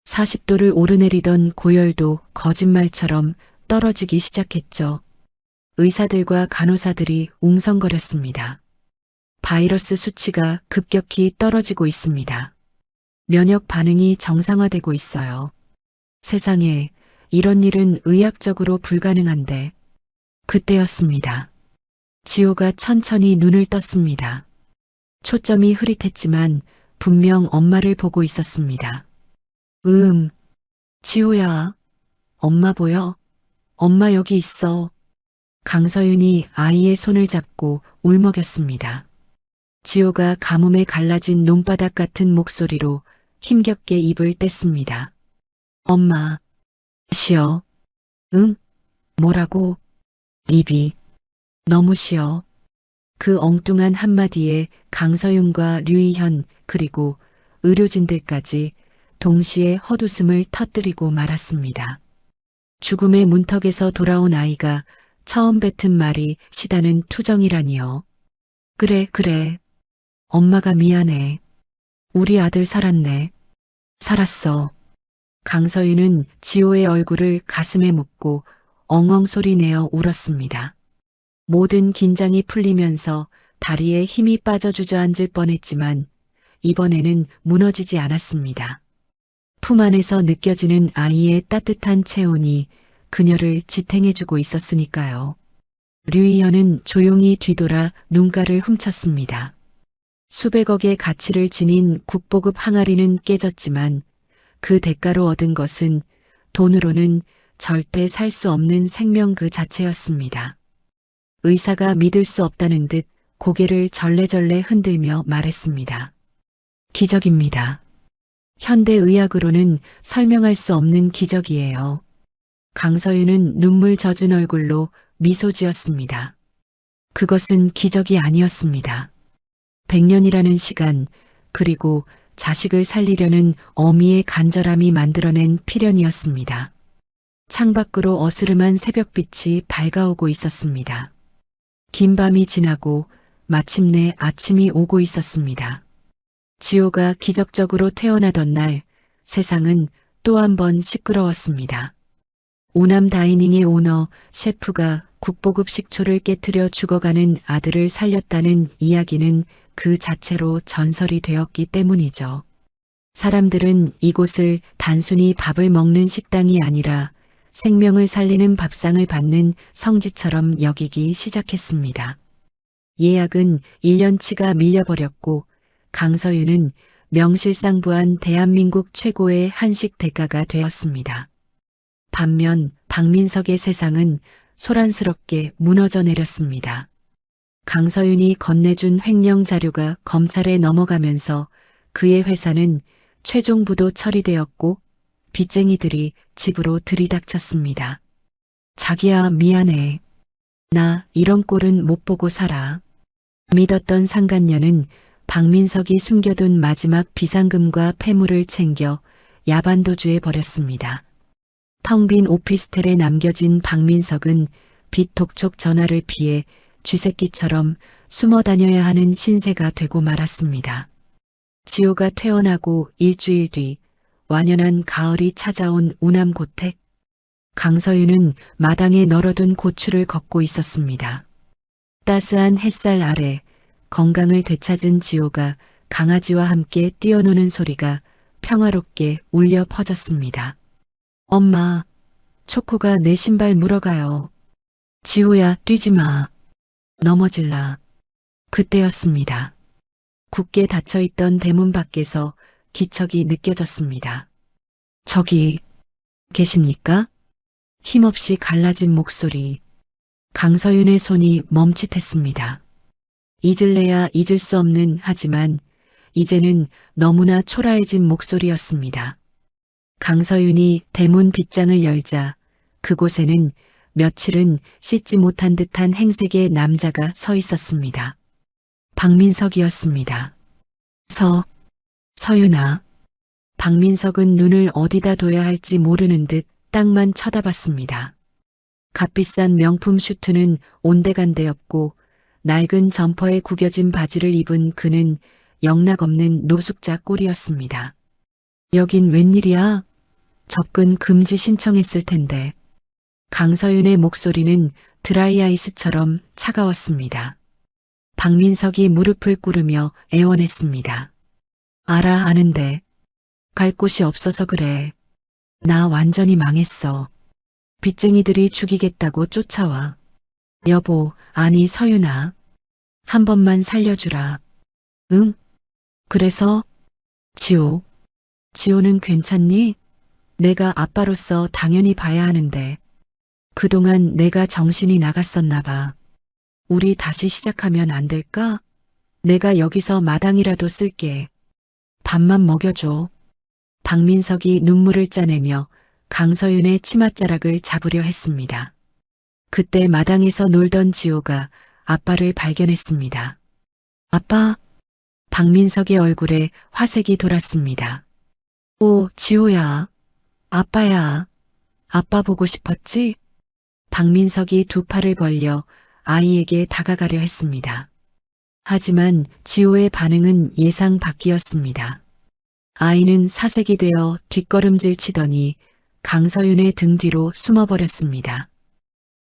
40도를 오르내리던 고열도 거짓말처럼 떨어지기 시작했죠. 의사들과 간호사들이 웅성거렸습니다. 바이러스 수치가 급격히 떨어지고 있습니다. 면역 반응이 정상화되고 있어요. 세상에, 이런 일은 의학적으로 불가능한데. 그때였습니다. 지호가 천천히 눈을 떴습니다. 초점이 흐릿했지만 분명 엄마를 보고 있었습니다. 지호야. 엄마 보여? 엄마 여기 있어. 강서윤이 아이의 손을 잡고 울먹였습니다. 지호가 가뭄에 갈라진 논바닥 같은 목소리로 힘겹게 입을 뗐습니다. 엄마. 쉬어. 응? 뭐라고? 입이 너무 쉬어. 그 엉뚱한 한마디에 강서윤과 류이현 그리고 의료진들까지 동시에 헛웃음을 터뜨리고 말았습니다. 죽음의 문턱에서 돌아온 아이가 처음 뱉은 말이 시다는 투정이라니요. 그래. 엄마가 미안해. 우리 아들 살았네. 살았어. 강서윤은 지호의 얼굴을 가슴에 묻고 엉엉 소리 내어 울었습니다. 모든 긴장이 풀리면서 다리에 힘이 빠져 주저앉을 뻔했지만 이번에는 무너지지 않았습니다. 품 안에서 느껴지는 아이의 따뜻한 체온이 그녀를 지탱해주고 있었으니까요. 류이현은 조용히 뒤돌아 눈가를 훔쳤습니다. 수백억의 가치를 지닌 국보급 항아리는 깨졌지만 그 대가로 얻은 것은 돈으로는 절대 살 수 없는 생명 그 자체였습니다. 의사가 믿을 수 없다는 듯 고개를 절레절레 흔들며 말했습니다. 기적입니다. 현대의학으로는 설명할 수 없는 기적이에요. 강서윤은 눈물 젖은 얼굴로 미소 지었습니다. 그것은 기적이 아니었습니다. 100년이라는 시간, 그리고 자식을 살리려는 어미의 간절함이 만들어낸 필연이었습니다. 창밖으로 어스름한 새벽빛이 밝아오고 있었습니다. 긴 밤이 지나고 마침내 아침이 오고 있었습니다. 지호가 기적적으로 태어나던 날 세상은 또 한 번 시끄러웠습니다. 오남 다이닝의 오너 셰프가 국보급 식초를 깨트려 죽어가는 아들을 살렸다는 이야기는 그 자체로 전설이 되었기 때문이죠. 사람들은 이곳을 단순히 밥을 먹는 식당이 아니라 생명을 살리는 밥상을 받는 성지처럼 여기기 시작했습니다. 예약은 1년치가 밀려버렸고 강서윤은 명실상부한 대한민국 최고의 한식 대가가 되었습니다. 반면 박민석의 세상은 소란스럽게 무너져 내렸습니다. 강서윤이 건네준 횡령 자료가 검찰에 넘어가면서 그의 회사는 최종 부도 처리되었고 빚쟁이들이 집으로 들이닥쳤습니다. 자기야 미안해. 나 이런 꼴은 못 보고 살아. 믿었던 상간녀는 박민석이 숨겨둔 마지막 비상금과 폐물을 챙겨 야반도주해 버렸습니다. 텅 빈 오피스텔에 남겨진 박민석은 빚독촉 전화를 피해 쥐새끼처럼 숨어 다녀야 하는 신세가 되고 말았습니다. 지호가 퇴원하고 일주일 뒤 완연한 가을이 찾아온 우남고택. 강서윤은 마당에 널어둔 고추를 걷고 있었습니다. 따스한 햇살 아래 건강을 되찾은 지호가 강아지와 함께 뛰어노는 소리가 평화롭게 울려 퍼졌습니다. 엄마, 초코가 내 신발 물어가요. 지호야, 뛰지 마. 넘어질라. 그때였습니다. 굳게 닫혀있던 대문 밖에서 기척이 느껴졌습니다. 저기 계십니까? 힘없이 갈라진 목소리. 강서윤의 손이 멈칫했습니다. 잊을래야 잊을 수 없는 하지만 이제는 너무나 초라해진 목소리였습니다. 강서윤이 대문 빗장을 열자 그곳에는 며칠은 씻지 못한 듯한 행색의 남자가 서 있었습니다. 박민석이었습니다. 서윤아. 박민석은 눈을 어디다 둬야 할지 모르는 듯 땅만 쳐다봤습니다. 값비싼 명품 슈트는 온데간데없고 낡은 점퍼에 구겨진 바지를 입은 그는 영락없는 노숙자 꼴이었습니다. 여긴 웬일이야? 접근 금지 신청했을 텐데. 강서윤의 목소리는 드라이아이스처럼 차가웠습니다. 박민석이 무릎을 꿇으며 애원했습니다. 알아, 아는데. 갈 곳이 없어서 그래. 나 완전히 망했어. 빚쟁이들이 죽이겠다고 쫓아와. 여보, 아니 서윤아. 한 번만 살려주라. 응? 그래서? 지호는 괜찮니? 내가 아빠로서 당연히 봐야 하는데. 그동안 내가 정신이 나갔었나 봐. 우리 다시 시작하면 안 될까? 내가 여기서 마당이라도 쓸게. 밥만 먹여줘. 박민석이 눈물을 짜내며 강서윤의 치맛자락을 잡으려 했습니다. 그때 마당에서 놀던 지호가 아빠를 발견했습니다. 아빠? 박민석의 얼굴에 화색이 돌았습니다. 오, 지호야. 아빠야. 아빠 보고 싶었지? 박민석이 두 팔을 벌려 아이에게 다가가려 했습니다. 하지만 지호의 반응은 예상 밖이었습니다. 아이는 사색이 되어 뒷걸음질 치더니 강서윤의 등 뒤로 숨어버렸습니다.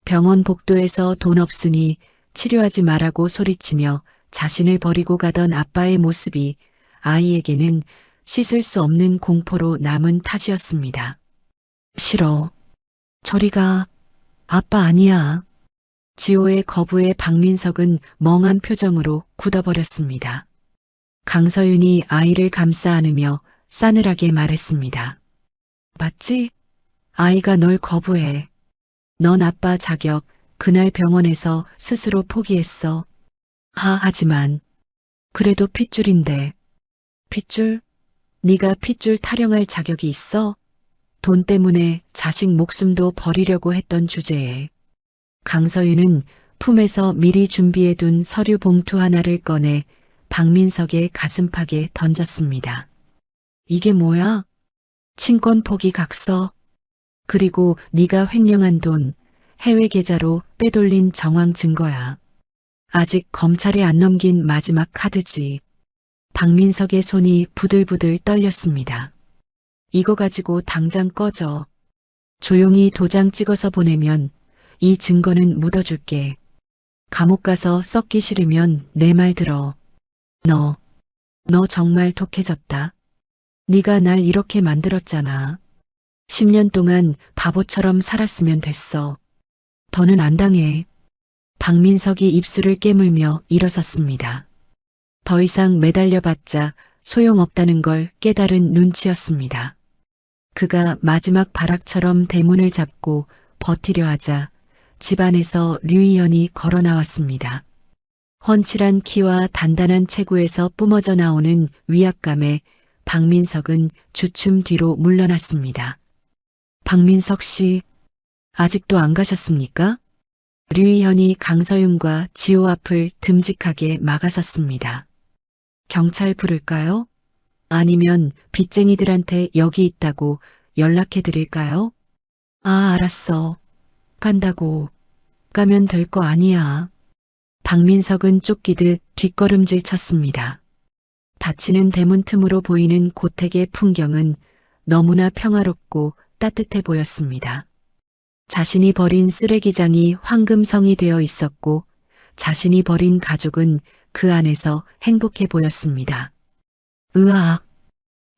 병원 복도에서 돈 없으니 치료하지 말라고 소리치며 자신을 버리고 가던 아빠의 모습이 아이에게는 씻을 수 없는 공포로 남은 탓이었습니다. 싫어. 저리 가. 아빠 아니야. 지호의 거부에 박민석은 멍한 표정으로 굳어버렸습니다. 강서윤이 아이를 감싸 안으며 싸늘하게 말했습니다. 맞지? 아이가 널 거부해. 넌 아빠 자격 그날 병원에서 스스로 포기했어. 하지만 그래도 핏줄인데. 핏줄? 네가 핏줄 타령할 자격이 있어? 돈 때문에 자식 목숨도 버리려고 했던 주제에. 강서윤은 품에서 미리 준비해둔 서류 봉투 하나를 꺼내 박민석의 가슴팍에 던졌습니다. 이게 뭐야? 친권 포기 각서. 그리고 네가 횡령한 돈 해외 계좌로 빼돌린 정황 증거야. 아직 검찰에 안 넘긴 마지막 카드지. 박민석의 손이 부들부들 떨렸습니다. 이거 가지고 당장 꺼져. 조용히 도장 찍어서 보내면 이 증거는 묻어줄게. 감옥 가서 썩기 싫으면 내 말 들어. 너 정말 독해졌다. 네가 날 이렇게 만들었잖아. 10년 동안 바보처럼 살았으면 됐어. 더는 안 당해. 박민석이 입술을 깨물며 일어섰습니다. 더 이상 매달려봤자 소용없다는 걸 깨달은 눈치였습니다. 그가 마지막 발악처럼 대문을 잡고 버티려 하자 집안에서 류희연이 걸어 나왔습니다. 훤칠한 키와 단단한 체구에서 뿜어져 나오는 위압감에 박민석은 주춤 뒤로 물러났습니다. 박민석 씨, 아직도 안 가셨습니까? 류희현이 강서윤과 지호 앞을 듬직하게 막아섰습니다. 경찰 부를까요? 아니면 빚쟁이들한테 여기 있다고 연락해 드릴까요? 아, 알았어. 간다고. 가면 될 거 아니야. 박민석은 쫓기듯 뒷걸음질 쳤습니다. 닫히는 대문 틈으로 보이는 고택의 풍경은 너무나 평화롭고 따뜻해 보였습니다. 자신이 버린 쓰레기장이 황금성이 되어 있었고 자신이 버린 가족은 그 안에서 행복해 보였습니다. 으악!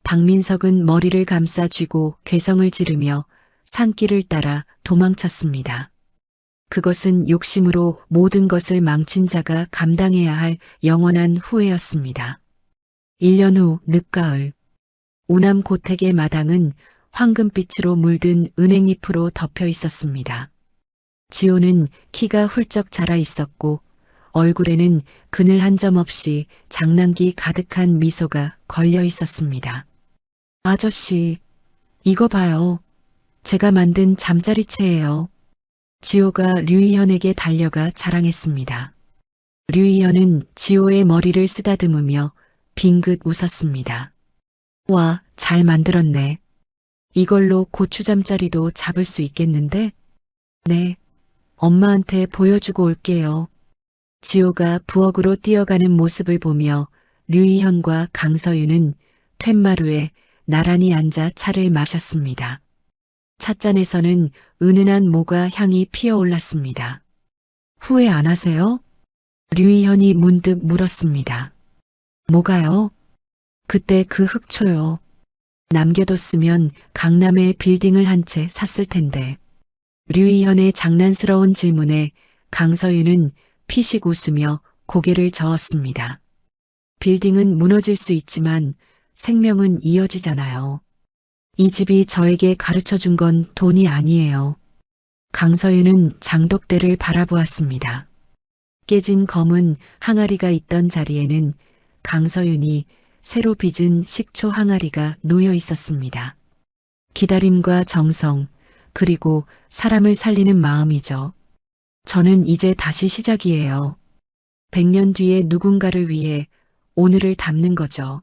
박민석은 머리를 감싸 쥐고 괴성을 지르며 산길을 따라 도망쳤습니다. 그것은 욕심으로 모든 것을 망친 자가 감당해야 할 영원한 후회였습니다. 1년 후 늦가을, 우남 고택의 마당은 황금빛으로 물든 은행잎으로 덮여 있었습니다. 지호는 키가 훌쩍 자라 있었고 얼굴에는 그늘 한 점 없이 장난기 가득한 미소가 걸려 있었습니다. 아저씨, 이거 봐요. 제가 만든 잠자리채예요. 지호가 류희현에게 달려가 자랑했습니다. 류희현은 지호의 머리를 쓰다듬으며 빙긋 웃었습니다. 와, 잘 만들었네. 이걸로 고추잠자리도 잡을 수 있겠는데? 네, 엄마한테 보여주고 올게요. 지호가 부엌으로 뛰어가는 모습을 보며 류희현과 강서윤은 툇마루에 나란히 앉아 차를 마셨습니다. 찻잔에서는 은은한 모가 향이 피어올랐습니다. 후회 안 하세요? 류희현이 문득 물었습니다. 뭐가요? 그때 그 흑초요. 남겨뒀으면 강남에 빌딩을 한 채 샀을 텐데. 류희현의 장난스러운 질문에 강서윤은 피식 웃으며 고개를 저었습니다. 빌딩은 무너질 수 있지만 생명은 이어지잖아요. 이 집이 저에게 가르쳐 준 건 돈이 아니에요. 강서윤은 장독대를 바라보았습니다. 깨진 검은 항아리가 있던 자리에는 강서윤이 새로 빚은 식초 항아리가 놓여 있었습니다. 기다림과 정성, 그리고 사람을 살리는 마음이죠. 저는 이제 다시 시작이에요. 100년 뒤에 누군가를 위해 오늘을 담는 거죠.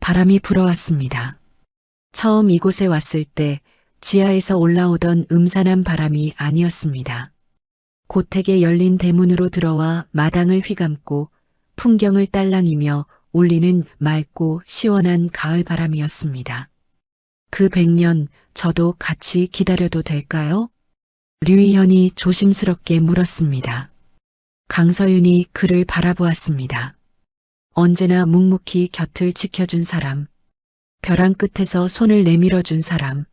바람이 불어왔습니다. 처음 이곳에 왔을 때 지하에서 올라오던 음산한 바람이 아니었습니다. 고택의 열린 대문으로 들어와 마당을 휘감고 풍경을 딸랑이며 울리는 맑고 시원한 가을 바람이었습니다. 그 100년 저도 같이 기다려도 될까요? 류희현이 조심스럽게 물었습니다. 강서윤이 그를 바라보았습니다. 언제나 묵묵히 곁을 지켜준 사람, 벼랑 끝에서 손을 내밀어준 사람.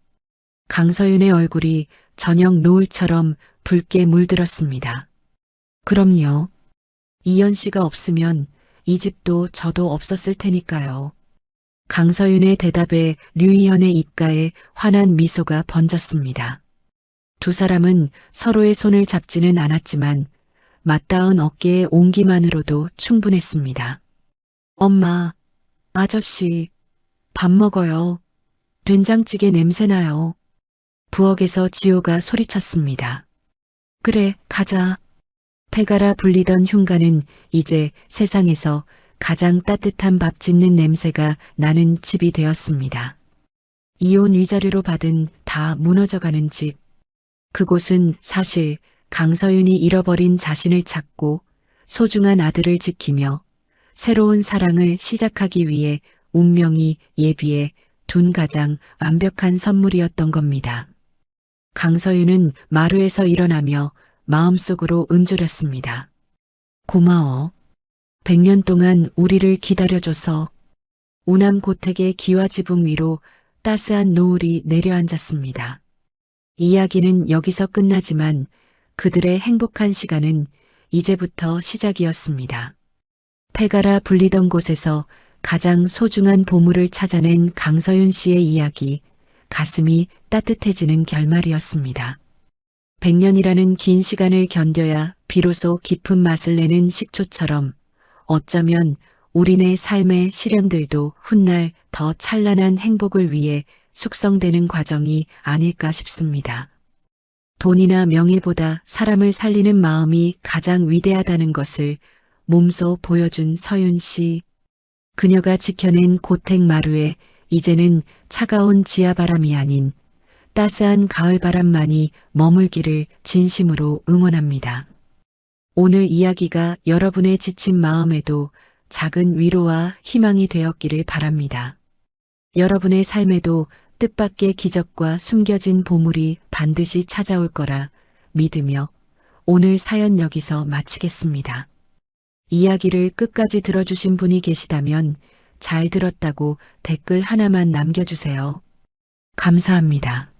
강서윤의 얼굴이 저녁 노을처럼 붉게 물들었습니다. 그럼요. 이현 씨가 없으면 이 집도 저도 없었을 테니까요. 강서윤의 대답에 류희현의 입가에 환한 미소가 번졌습니다. 두 사람은 서로의 손을 잡지는 않았지만 맞닿은 어깨의 온기만으로도 충분했습니다. 엄마, 아저씨, 밥 먹어요. 된장찌개 냄새나요. 부엌에서 지호가 소리쳤습니다. 그래, 가자. 폐가라 불리던 흉가는 이제 세상에서 가장 따뜻한 밥 짓는 냄새가 나는 집이 되었습니다. 이혼 위자료로 받은 다 무너져가는 집. 그곳은 사실 강서윤이 잃어버린 자신을 찾고 소중한 아들을 지키며 새로운 사랑을 시작하기 위해 운명이 예비해 둔 가장 완벽한 선물이었던 겁니다. 강서윤은 마루에서 일어나며 마음속으로 은조렸습니다. 고마워. 100년 동안 우리를 기다려줘서. 우남 고택의 기와 지붕 위로 따스한 노을이 내려앉았습니다. 이야기는 여기서 끝나지만 그들의 행복한 시간은 이제부터 시작이었습니다. 폐가라 불리던 곳에서 가장 소중한 보물을 찾아낸 강서윤 씨의 이야기, 가슴이 따뜻해지는 결말이었습니다. 100년이라는 긴 시간을 견뎌야 비로소 깊은 맛을 내는 식초처럼 어쩌면 우리네 삶의 시련들도 훗날 더 찬란한 행복을 위해 숙성되는 과정이 아닐까 싶습니다. 돈이나 명예보다 사람을 살리는 마음이 가장 위대하다는 것을 몸소 보여준 서윤 씨. 그녀가 지켜낸 고택마루에 이제는 차가운 지하바람이 아닌 따스한 가을바람만이 머물기를 진심으로 응원합니다. 오늘 이야기가 여러분의 지친 마음에도 작은 위로와 희망이 되었기를 바랍니다. 여러분의 삶에도 뜻밖의 기적과 숨겨진 보물이 반드시 찾아올 거라 믿으며 오늘 사연 여기서 마치겠습니다. 이야기를 끝까지 들어주신 분이 계시다면 잘 들었다고 댓글 하나만 남겨주세요. 감사합니다.